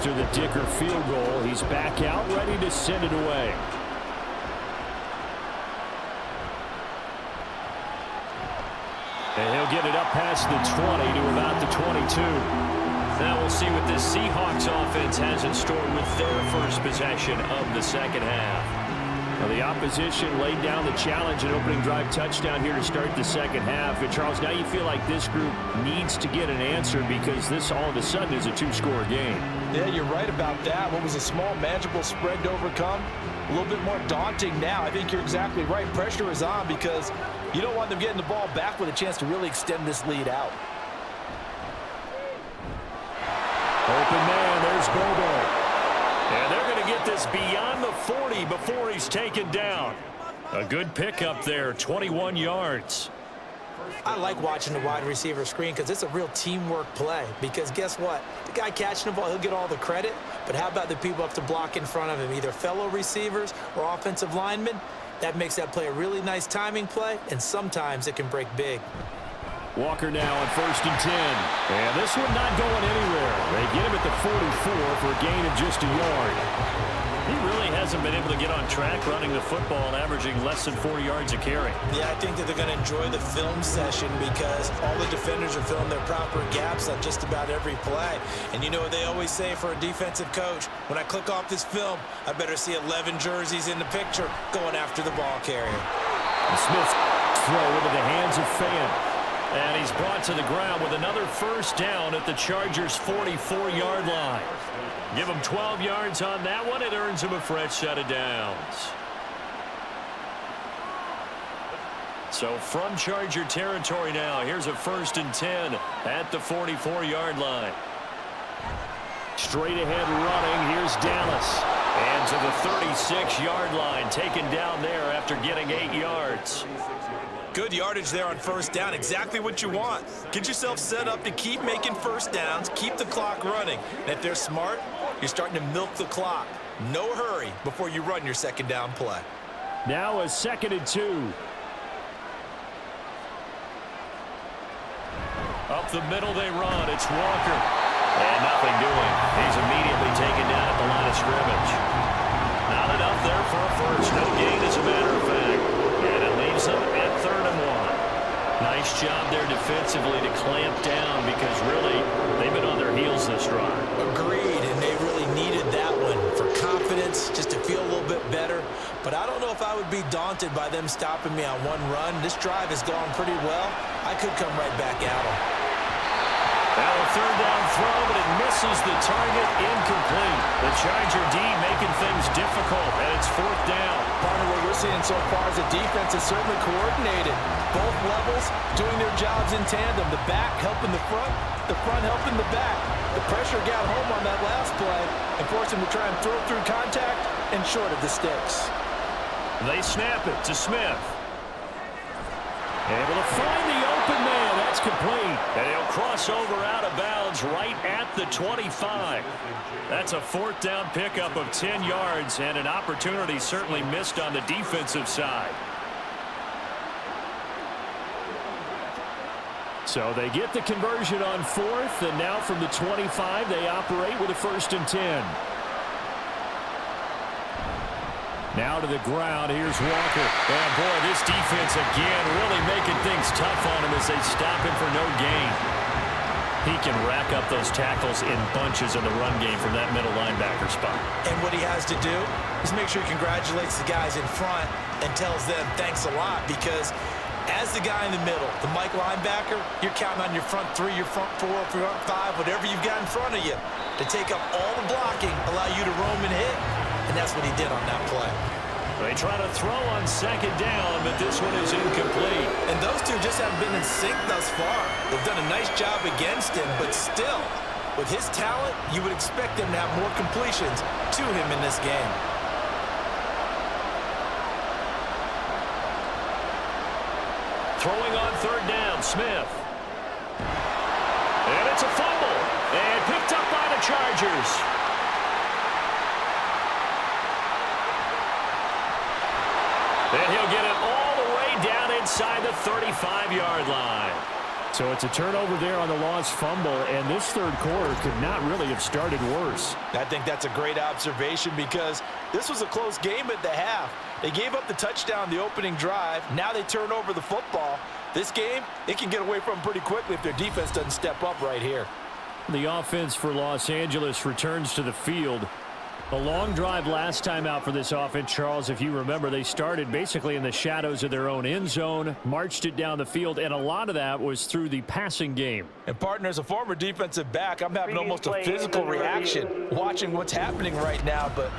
After the Dicker field goal, he's back out, ready to send it away. And he'll get it up past the 20 to about the 22. Now we'll see what this Seahawks offense has in store with their first possession of the second half. Well, the opposition laid down the challenge and opening drive touchdown here to start the second half. And, Charles, now you feel like this group needs to get an answer because this all of a sudden is a two-score game. Yeah, you're right about that. What was a small, manageable spread to overcome, a little bit more daunting now. I think you're exactly right. Pressure is on because you don't want them getting the ball back with a chance to really extend this lead out. Open man, there's Bobo. And they're going to get this beyond the 40 before he's taken down. A good pickup there, 21 yards. I like watching the wide receiver screen because it's a real teamwork play. Because guess what? The guy catching the ball, he'll get all the credit. But how about the people up to block in front of him, either fellow receivers or offensive linemen? That makes that play a really nice timing play, and sometimes it can break big. Walker now on 1st and 10. And this one not going anywhere. They get him at the 44 for a gain of just a yard. He really hasn't been able to get on track running the football and averaging less than 4 yards a carry. Yeah, I think that they're going to enjoy the film session because all the defenders are filling their proper gaps on just about every play. And you know what they always say for a defensive coach? When I click off this film, I better see 11 jerseys in the picture going after the ball carrier. And Smith's throw into the hands of Fan. And he's brought to the ground with another first down at the Chargers' 44-yard line. Give him 12 yards on that one. It earns him a fresh set of downs. So from Charger territory now, here's a 1st and 10 at the 44-yard line. Straight ahead running, here's Dallas. And to the 36-yard line, taken down there after getting 8 yards. Good yardage there on first down. Exactly what you want. Get yourself set up to keep making first downs, keep the clock running. And if they're smart, you're starting to milk the clock. No hurry before you run your second down play. Now a 2nd and 2. Up the middle they run. It's Walker. And nothing doing. He's immediately taken down at the line of scrimmage. Not enough there for a first. No gain, as a matter of fact. And it leaves them at 3rd and 1. Nice job there defensively to clamp down because really they've been on their heels this drive. Agreed, and they really needed that one for confidence, just to feel a little bit better. But I don't know if I would be daunted by them stopping me on one run. This drive has gone pretty well. I could come right back at them. Now a 3rd down throw, but it misses the target. Incomplete. The Charger D making things difficult, and it's 4th down. Part of what we're seeing so far is the defense is certainly coordinated. Both levels doing their jobs in tandem. The back helping the front helping the back. The pressure got home on that last play and forced him to try and throw through contact and short of the sticks. They snap it to Smith. Able to find the open man. That's complete. And he'll cross over out of bounds right at the 25. That's a 4th down pickup of 10 yards and an opportunity certainly missed on the defensive side. So they get the conversion on 4th, and now from the 25 they operate with a 1st and 10. Now to the ground, here's Walker. And boy, this defense again really making things tough on him as they stop him for no gain. He can rack up those tackles in bunches in the run game from that middle linebacker spot. And what he has to do is make sure he congratulates the guys in front and tells them thanks a lot, because as the guy in the middle, the Mike linebacker, you're counting on your front 3, your front 4, front 5, whatever you've got in front of you to take up all the blocking, allow you to roam and hit. And that's what he did on that play. They try to throw on 2nd down, but this one is incomplete. And those two just haven't been in sync thus far. They've done a nice job against him, but still, with his talent, you would expect him to have more completions to him in this game. Throwing on 3rd down, Smith. And it's a fumble. And picked up by the Chargers. And he'll get it all the way down inside the 35-yard line. So it's a turnover there on the lost fumble, and this 3rd quarter could not really have started worse. I think that's a great observation because this was a close game at the half. They gave up the touchdown the opening drive. Now they turn over the football. This game, it can get away from them pretty quickly if their defense doesn't step up right here. The offense for Los Angeles returns to the field. A long drive last time out for this offense, Charles. If you remember, they started basically in the shadows of their own end zone, marched it down the field, and a lot of that was through the passing game. And partner, as a former defensive back, I'm having almost a physical reaction watching what's happening right now. But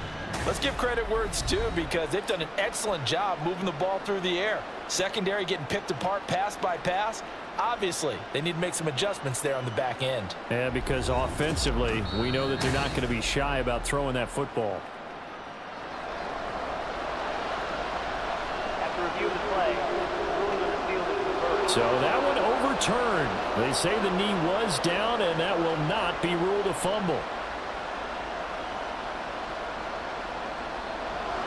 let's give credit where it's due, because they've done an excellent job moving the ball through the air. Secondary getting picked apart pass by pass. Obviously, they need to make some adjustments there on the back end. Yeah, because offensively, we know that they're not going to be shy about throwing that football. After review of the play, ruling on the field is reversed. So that one overturned. They say the knee was down, and that will not be ruled a fumble.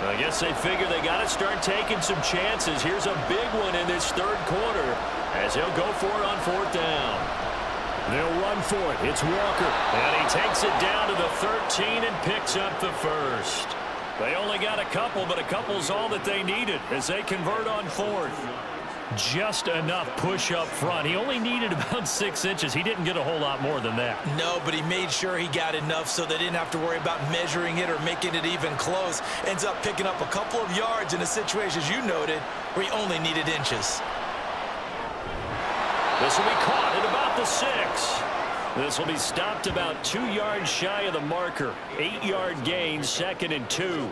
I guess they figure they got to start taking some chances. Here's a big one in this third quarter as he'll go for it on 4th down. They'll run for it. It's Walker. And he takes it down to the 13 and picks up the first. They only got a couple, but a couple's all that they needed as they convert on 4th. Just enough push up front. He only needed about 6 inches. He didn't get a whole lot more than that. No, but he made sure he got enough so they didn't have to worry about measuring it or making it even close. Ends up picking up a couple of yards in a situation, as you noted, where he only needed inches. This will be caught at about the 6. This will be stopped about 2 yards shy of the marker. 8-yard gain, 2nd and 2.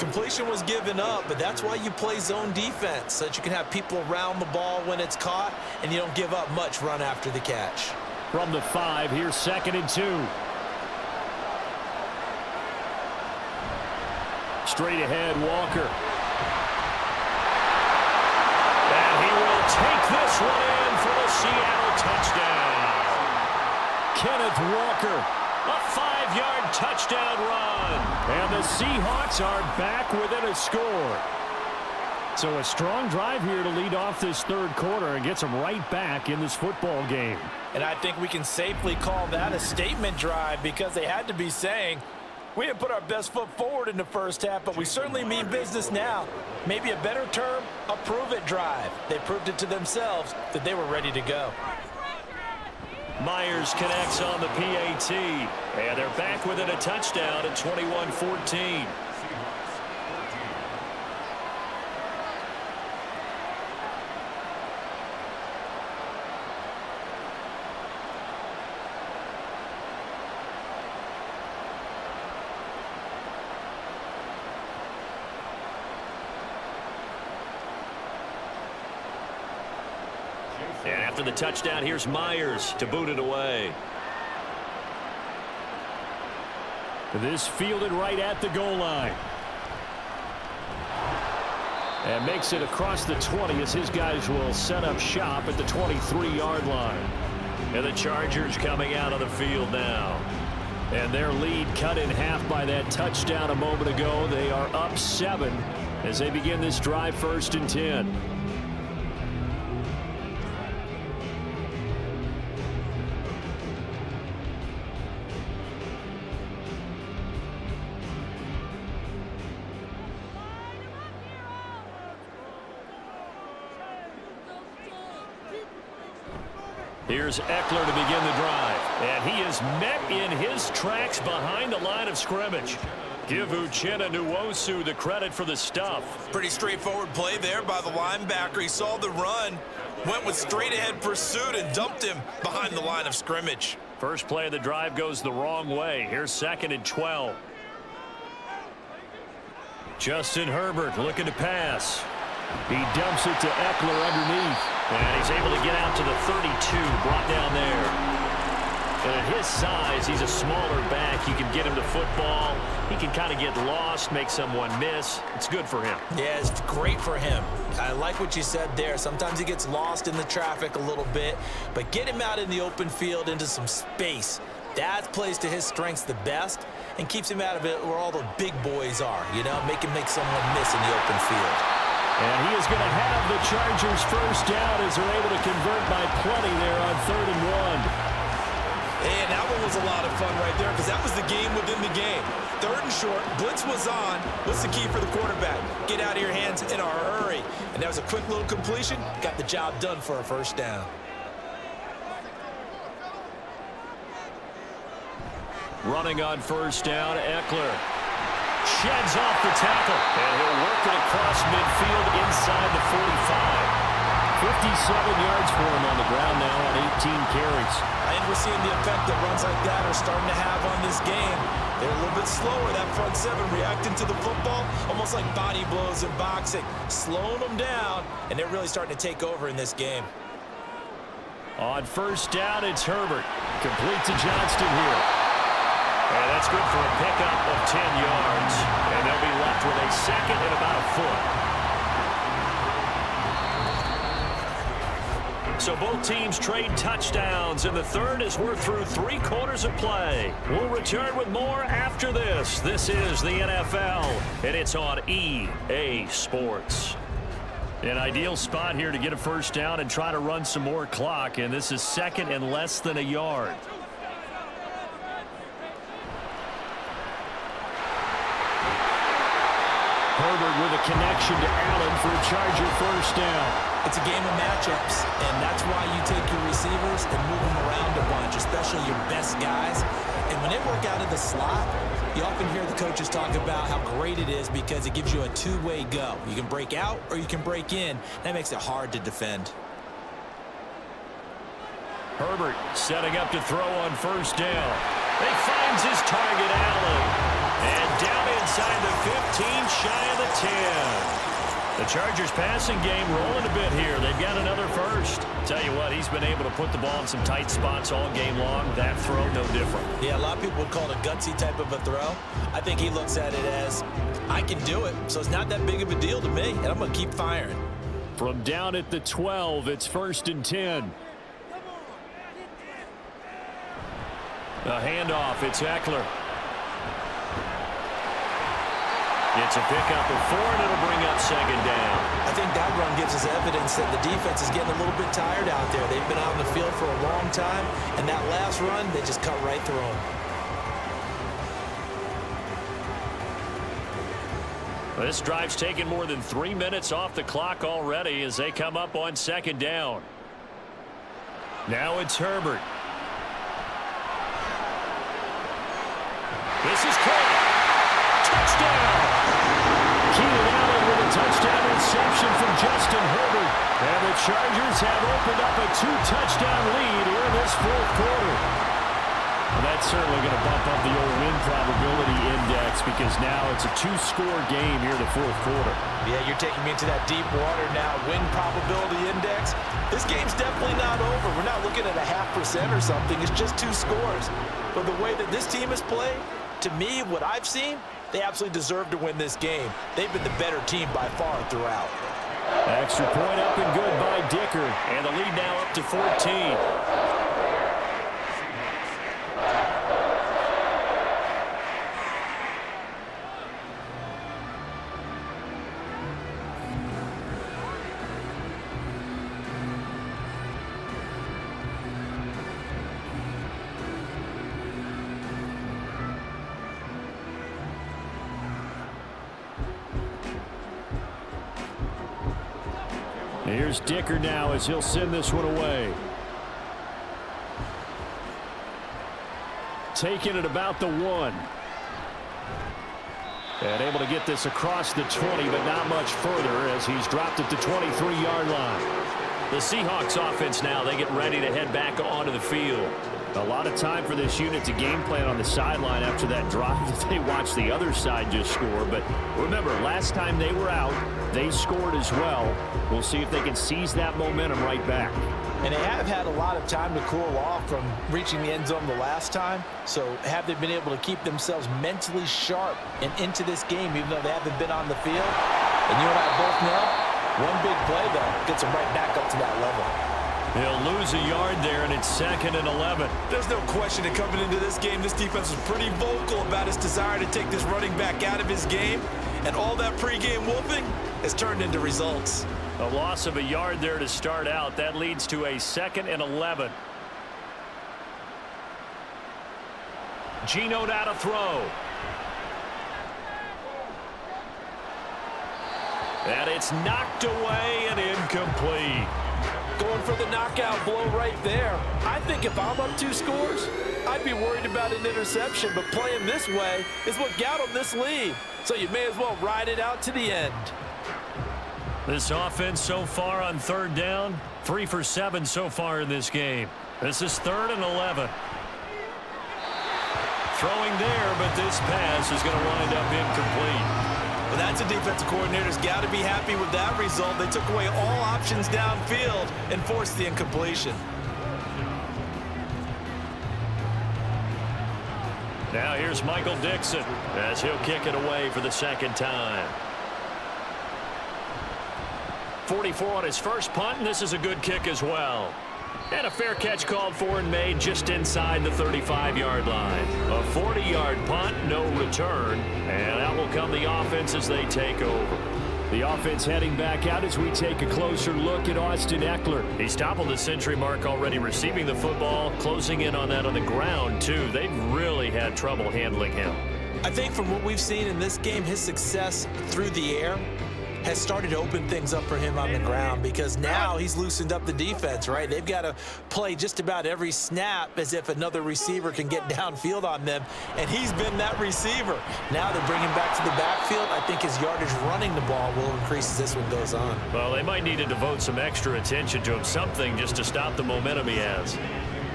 Completion was given up, but that's why you play zone defense, so that you can have people around the ball when it's caught, and you don't give up much run after the catch. From the 5, here's 2nd and 2. Straight ahead, Walker. And he will take this one in for the Seattle touchdown. Kenneth Walker, a 5-yard touchdown run. And the Seahawks are back within a score. So a strong drive here to lead off this third quarter and gets them right back in this football game. And I think we can safely call that a statement drive, because they had to be saying, we didn't put our best foot forward in the first half, but we certainly mean business now. Maybe a better term, a prove-it drive. They proved it to themselves that they were ready to go. Myers connects on the PAT, and they're back within a touchdown at 21-14. And after the touchdown, here's Myers to boot it away. This fielded right at the goal line. And makes it across the 20 as his guys will set up shop at the 23-yard line. And the Chargers coming out of the field now. And their lead cut in half by that touchdown a moment ago. They are up 7 as they begin this drive, 1st and 10. Here's Eckler to begin the drive. And he is met in his tracks behind the line of scrimmage. Give Uchenna Nwosu the credit for the stuff. Pretty straightforward play there by the linebacker. He saw the run, went with straight-ahead pursuit, and dumped him behind the line of scrimmage. First play of the drive goes the wrong way. Here's 2nd and 12. Justin Herbert looking to pass. He dumps it to Eckler underneath. And he's able to get out to the 32, brought down there. And at his size, he's a smaller back. You can get him the football. He can kind of get lost, make someone miss. It's good for him. Yeah, it's great for him. I like what you said there. Sometimes he gets lost in the traffic a little bit, but get him out in the open field into some space. That plays to his strengths the best and keeps him out of it where all the big boys are, you know, make someone miss in the open field. And he is going to have the Chargers first down as they're able to convert by plenty there on 3rd and 1. And that one was a lot of fun right there, because that was the game within the game. 3rd and short, blitz was on. What's the key for the quarterback? Get out of your hands in a hurry. And that was a quick little completion. Got the job done for a first down. Running on first down, Eckler sheds off the tackle, and he'll work it across midfield inside the 45. 57 yards for him on the ground now on 18 carries. And we're seeing the effect that runs like that are starting to have on this game. They're a little bit slower, that front seven, reacting to the football, almost like body blows in boxing, slowing them down, and they're really starting to take over in this game. On first down, it's Herbert. Complete to Johnston here. And that's good for a pickup of 10 yards. And they'll be left with a second and about a foot. So both teams trade touchdowns, and the third as we're through 3 quarters of play. We'll return with more after this. This is the NFL, and it's on EA Sports. An ideal spot here to get a first down and try to run some more clock, and this is second and less than a yard. Herbert with a connection to Allen for a Charger first down. It's a game of matchups, and that's why you take your receivers and move them around a bunch, especially your best guys. And when they work out of the slot, you often hear the coaches talk about how great it is because it gives you a two-way go. You can break out or you can break in. That makes it hard to defend. Herbert setting up to throw on first down. He finds his target, Allen. And down inside the 15, shy of the 10. The Chargers passing game rolling a bit here. They've got another first. Tell you what, he's been able to put the ball in some tight spots all game long. That throw, no different. Yeah, a lot of people would call it a gutsy type of a throw. I think he looks at it as, I can do it, so it's not that big of a deal to me, and I'm going to keep firing. From down at the 12, it's 1st and 10. A handoff, it's Eckler. It's a pickup of 4, and it'll bring up second down. I think that run gives us evidence that the defense is getting a little bit tired out there. They've been out on the field for a long time, and that last run, they just cut right through them. This drive's taken more than 3 minutes off the clock already as they come up on second down. Now it's Herbert. This is caught. Touchdown! Keenan Allen with a touchdown reception from Justin Herbert. And the Chargers have opened up a 2-touchdown lead here in this 4th quarter. Well, that's certainly going to bump up the old win probability index because now it's a 2-score game here in the 4th quarter. Yeah, you're taking me into that deep water now. Win probability index. This game's definitely not over. We're not looking at a 0.5% or something. It's just 2 scores. But the way that this team has played, to me, what I've seen, they absolutely deserve to win this game. They've been the better team by far throughout. Extra point up and good by Dicker. And the lead now up to 14. Here's Dicker now as he'll send this one away. Taking it about the 1. And able to get this across the 20, but not much further as he's dropped at the 23-yard line. The Seahawks offense now, they get ready to head back onto the field. A lot of time for this unit to game plan on the sideline after that drive that they watched the other side just score. But remember, last time they were out, they scored as well. We'll see if they can seize that momentum right back. And they have had a lot of time to cool off from reaching the end zone the last time. So have they been able to keep themselves mentally sharp and into this game, even though they haven't been on the field? And you and I both know, one big play, though, gets them right back up to that level. They'll lose a yard there, and it's 2nd and 11. There's no question that coming into this game, this defense was pretty vocal about its desire to take this running back out of his game. And all that pregame whooping has turned into results. A loss of a yard there to start out. That leads to a 2nd and 11. Geno now to throw. And it's knocked away and incomplete. Going for the knockout blow right there. I think if I'm up 2 scores, I might be worried about an interception, but playing this way is what got them this lead. So you may as well ride it out to the end. This offense so far on 3rd down, 3 for 7 so far in this game. This is 3rd and 11. Throwing there, but this pass is going to wind up incomplete. Well, that's a defensive coordinator's got to be happy with that result. They took away all options downfield and forced the incompletion. Now here's Michael Dixon as he'll kick it away for the 2nd time. 44 on his first punt, and this is a good kick as well. And a fair catch called for and made just inside the 35-yard line. A 40-yard punt, no return, and out will come the offense as they take over. The offense heading back out as we take a closer look at Austin Ekeler. He's toppled the century mark already receiving the football, closing in on that on the ground, too. They've really had trouble handling him. I think from what we've seen in this game, his success through the air has started to open things up for him on the ground, because now he's loosened up the defense, right? They've got to play just about every snap as if another receiver can get downfield on them, and he's been that receiver. Now they bring him back to the backfield. I think his yardage running the ball will increase as this one goes on. Well, they might need to devote some extra attention to him, something just to stop the momentum he has.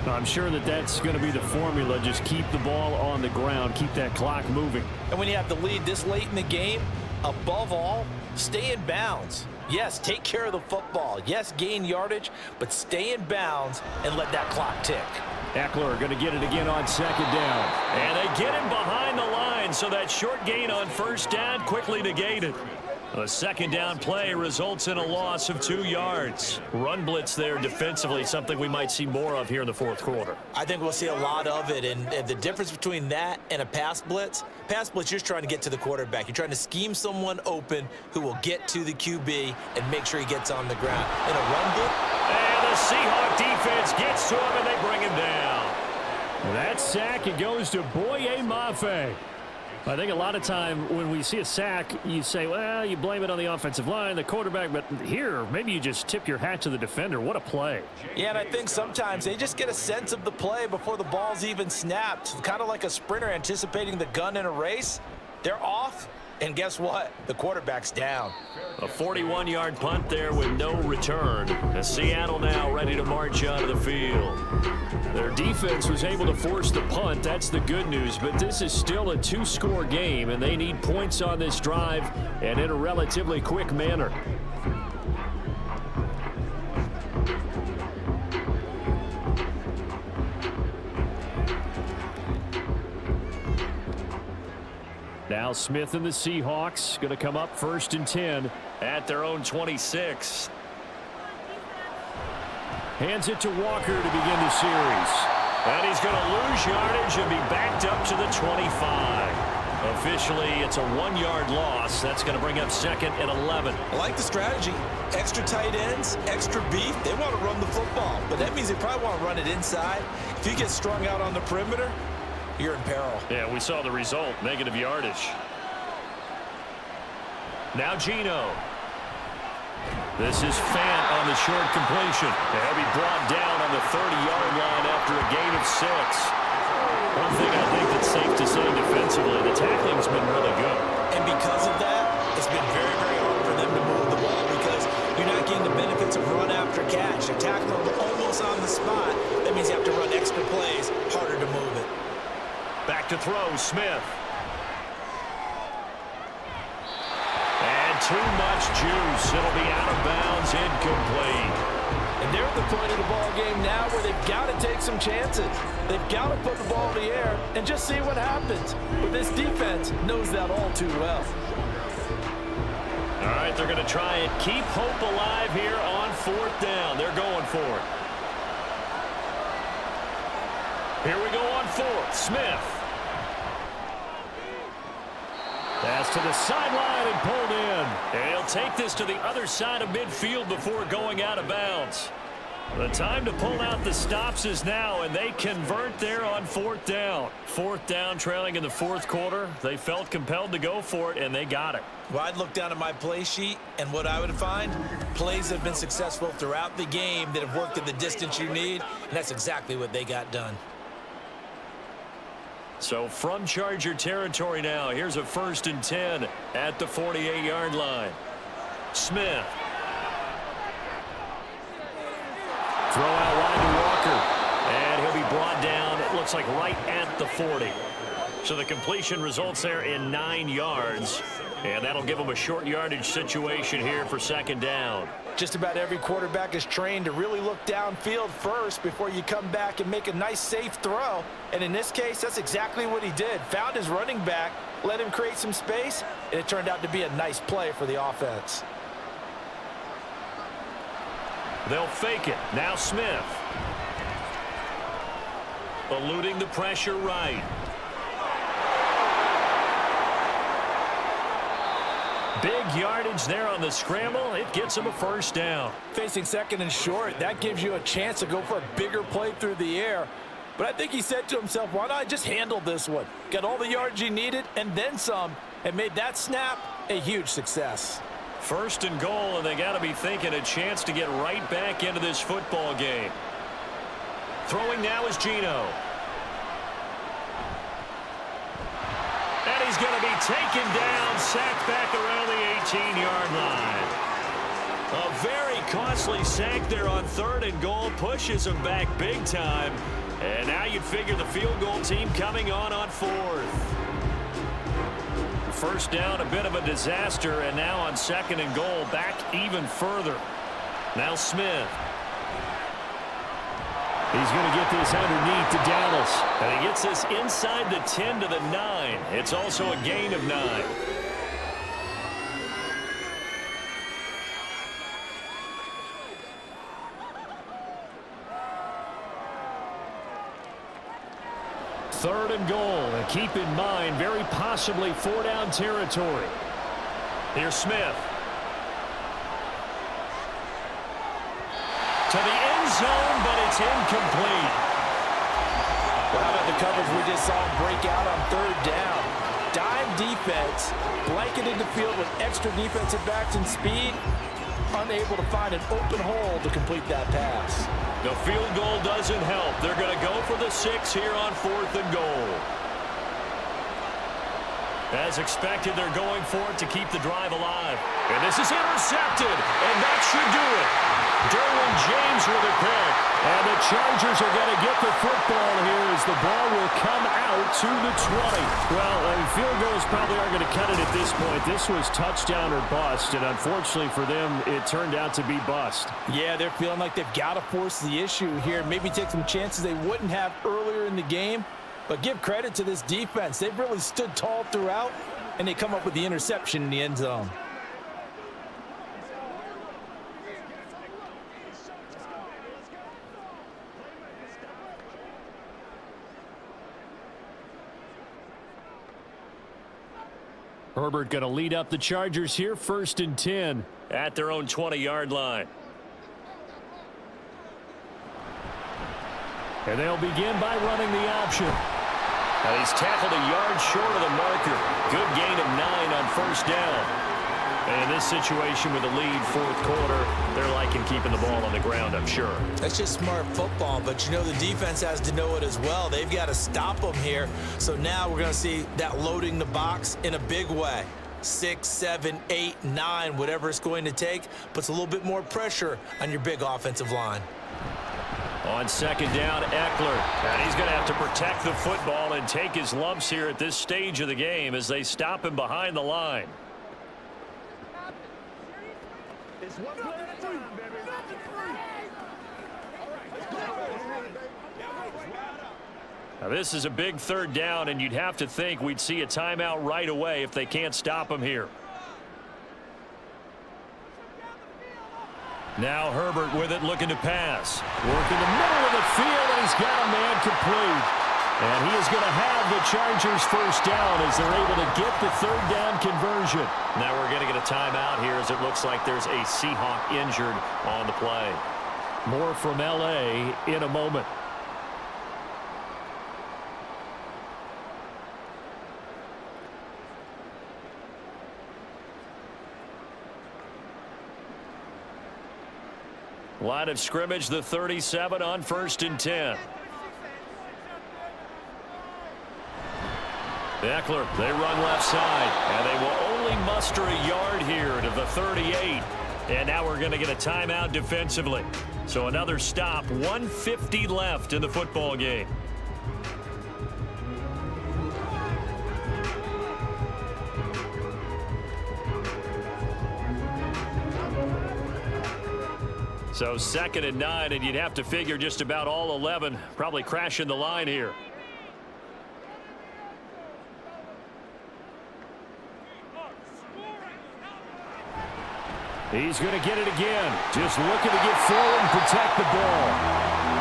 I'm sure that that's going to be the formula. Just keep the ball on the ground, keep that clock moving. And when you have the lead this late in the game, above all, stay in bounds. Yes, take care of the football. Yes, gain yardage, but stay in bounds and let that clock tick. Ekeler going to get it again on 2nd down. And they get him behind the line, so that short gain on 1st down quickly negated. A 2nd down play results in a loss of 2 yards. Run blitz there defensively, something we might see more of here in the 4th quarter. I think we'll see a lot of it, and the difference between that and a pass blitz, you're just trying to get to the quarterback. You're trying to scheme someone open who will get to the QB and make sure he gets on the ground. In a run blitz, and the Seahawks defense gets to him, and they bring him down. That sack, it goes to Boye Mafe. I think a lot of time when we see a sack, you say, well, you blame it on the offensive line, the quarterback, but here, maybe you just tip your hat to the defender. What a play. Yeah, and I think sometimes they just get a sense of the play before the ball's even snapped. Kind of like a sprinter anticipating the gun in a race. They're off, and guess what? The quarterback's down. A 41-yard punt there with no return. And Seattle now ready to march out of the field. Their defense was able to force the punt. That's the good news. But this is still a 2-score game, and they need points on this drive and in a relatively quick manner. Now Smith and the Seahawks going to come up 1st and 10 at their own 26. Hands it to Walker to begin the series. And he's going to lose yardage and be backed up to the 25. Officially, it's a 1-yard loss. That's going to bring up 2nd and 11. I like the strategy. Extra tight ends, extra beef. They want to run the football, but that means they probably want to run it inside. If you get strung out on the perimeter, you're in peril. Yeah, we saw the result, negative yardage. Now Geno. This is Fant on the short completion. They'll be brought down on the 30-yard line after a gain of 6. One thing I think that's safe to say defensively, the tackling's been really good. And because of that, it's been very, very hard for them to move the ball because you're not getting the benefits of run after catch. You're tackling them almost on the spot. That means you have to run extra plays, harder to move it. Back to throw, Smith. And too much juice. It'll be out of bounds, incomplete. And they're at the point of the ball game now where they've got to take some chances. They've got to put the ball in the air and just see what happens. But this defense knows that all too well. All right, they're going to try and keep hope alive here on 4th down. They're going for it. Here we go on 4th. Smith. Pass to the sideline and pulled in. And he'll take this to the other side of midfield before going out of bounds. The time to pull out the stops is now, and they convert there on 4th down. 4th down, trailing in the 4th quarter. They felt compelled to go for it, and they got it. Well, I'd look down at my play sheet, and what I would find, plays that have been successful throughout the game that have worked at the distance you need, and that's exactly what they got done. So from Charger territory now, here's a 1st and 10 at the 48-yard line. Smith. Throw out wide to Walker. And he'll be brought down, it looks like right at the 40. So the completion results there in 9 yards. And that'll give them a short yardage situation here for 2nd down. Just about every quarterback is trained to really look downfield first before you come back and make a nice, safe throw. And in this case, that's exactly what he did. Found his running back, let him create some space, and it turned out to be a nice play for the offense. They'll fake it. Now Smith. Eluding the pressure right. Big yardage there on the scramble. It gets him a 1st down. Facing 2nd and short, that gives you a chance to go for a bigger play through the air. But I think he said to himself, why not just handle this one? Got all the yards he needed and then some, and made that snap a huge success. 1st and goal, and they got to be thinking a chance to get right back into this football game. Throwing now is Geno. And he's going to be taken down, sacked back around the 18-yard line. A very costly sack there on 3rd and goal, pushes him back big time. And now you'd figure the field goal team coming on 4th. 1st down, a bit of a disaster, and now on 2nd and goal, back even further. Now Smith. He's going to get this underneath to Dallas. And he gets this inside the 10 to the 9. It's also a gain of 9. Third and goal. And keep in mind, very possibly 4-down territory. Here's Smith. To the end zone, but it's incomplete. Well, how about the coverage we just saw him break out on 3rd down? Dime defense, blanketed the field with extra defensive backs and speed, unable to find an open hole to complete that pass. The field goal doesn't help. They're going to go for the 6 here on 4th and goal. As expected, they're going for it to keep the drive alive. And this is intercepted, and that should do it. Derwin James with a pick. And the Chargers are going to get the football here as the ball will come out to the 20. Well, field goals probably aren't going to cut it at this point. This was touchdown or bust, and unfortunately for them, it turned out to be bust. Yeah, they're feeling like they've got to force the issue here. Maybe take some chances they wouldn't have earlier in the game. But give credit to this defense. They've really stood tall throughout, and they come up with the interception in the end zone. Herbert going to lead up the Chargers here, 1st and 10 at their own 20-yard line. And they'll begin by running the option. Now he's tackled a yard short of the marker. Good gain of 9 on 1st down. And in this situation with the lead, 4th quarter, they're liking keeping the ball on the ground, I'm sure. That's just smart football, but you know the defense has to know it as well. They've got to stop them here. So now we're going to see that loading the box in a big way. 6, 7, 8, 9, whatever it's going to take, puts a little bit more pressure on your big offensive line. On 2nd down, Eckler. And he's going to have to protect the football and take his lumps here at this stage of the game as they stop him behind the line. It's one play at a time, baby. Now this is a big 3rd down, and you'd have to think we'd see a timeout right away if they can't stop him here. Now Herbert with it, looking to pass. Working the middle of the field, and he's got a man complete. And he is going to have the Chargers 1st down as they're able to get the 3rd down conversion. Now we're going to get a timeout here as it looks like there's a Seahawk injured on the play. More from L.A. in a moment. Line of scrimmage, the 37 on 1st and 10. Eckler, they run left side, and they will only muster a yard here to the 38. And now we're going to get a timeout defensively. So another stop, 1:50 left in the football game. So 2nd and 9, and you'd have to figure just about all 11 probably crashing the line here. He's going to get it again. Just looking to get forward and protect the ball.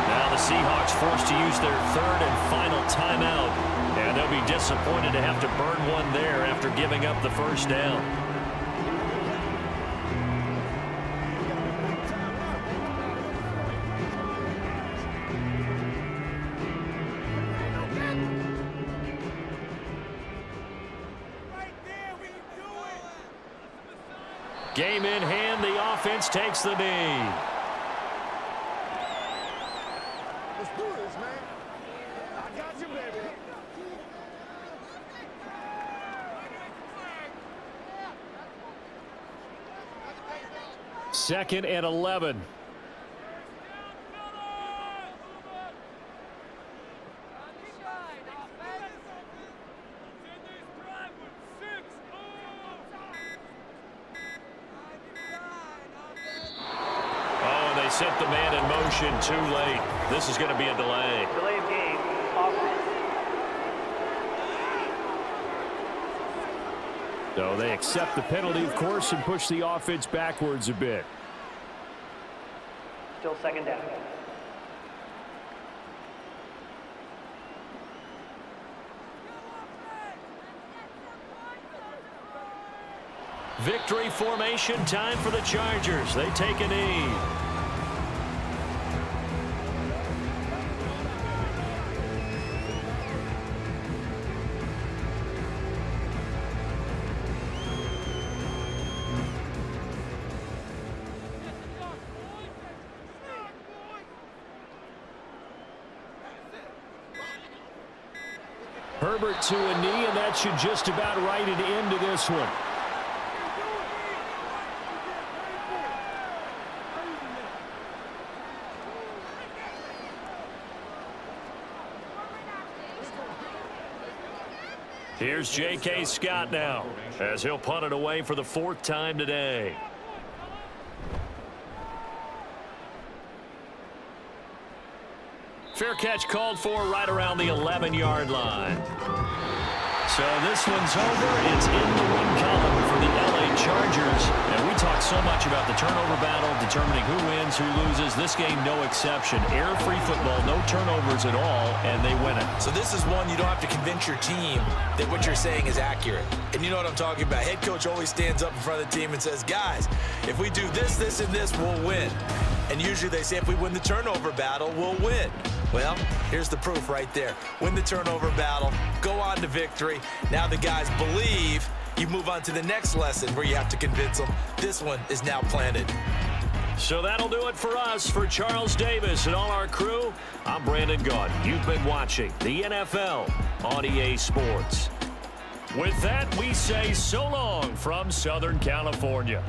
Now the Seahawks forced to use their 3rd and final timeout. And they'll be disappointed to have to burn one there after giving up the first down. Game in hand, the offense takes the knee. Let's do this, man. I got you, baby. Second and 11. Set the man in motion too late. This is going to be a delay. Delay of game. Offense. So they accept the penalty, of course, and push the offense backwards a bit. Still 2nd down. Victory formation, time for the Chargers. They take a knee. Herbert to a knee, and that should just about write it into this one. Here's J.K. Scott now, as he'll punt it away for the 4th time today. Fair catch called for right around the 11-yard line. So this one's over. It's in the win column for the LA Chargers. And we talk so much about the turnover battle, determining who wins, who loses. This game, no exception. Error-free football, no turnovers at all, and they win it. So this is one you don't have to convince your team that what you're saying is accurate. And you know what I'm talking about. Head coach always stands up in front of the team and says, guys, if we do this, this, and this, we'll win. And usually they say if we win the turnover battle, we'll win. Well, here's the proof right there. Win the turnover battle, go on to victory. Now the guys believe. You move on to the next lesson where you have to convince them. This one is now planted. So that'll do it for us. For Charles Davis and all our crew, I'm Brandon Gaunt. You've been watching the NFL on EA Sports. With that, we say so long from Southern California.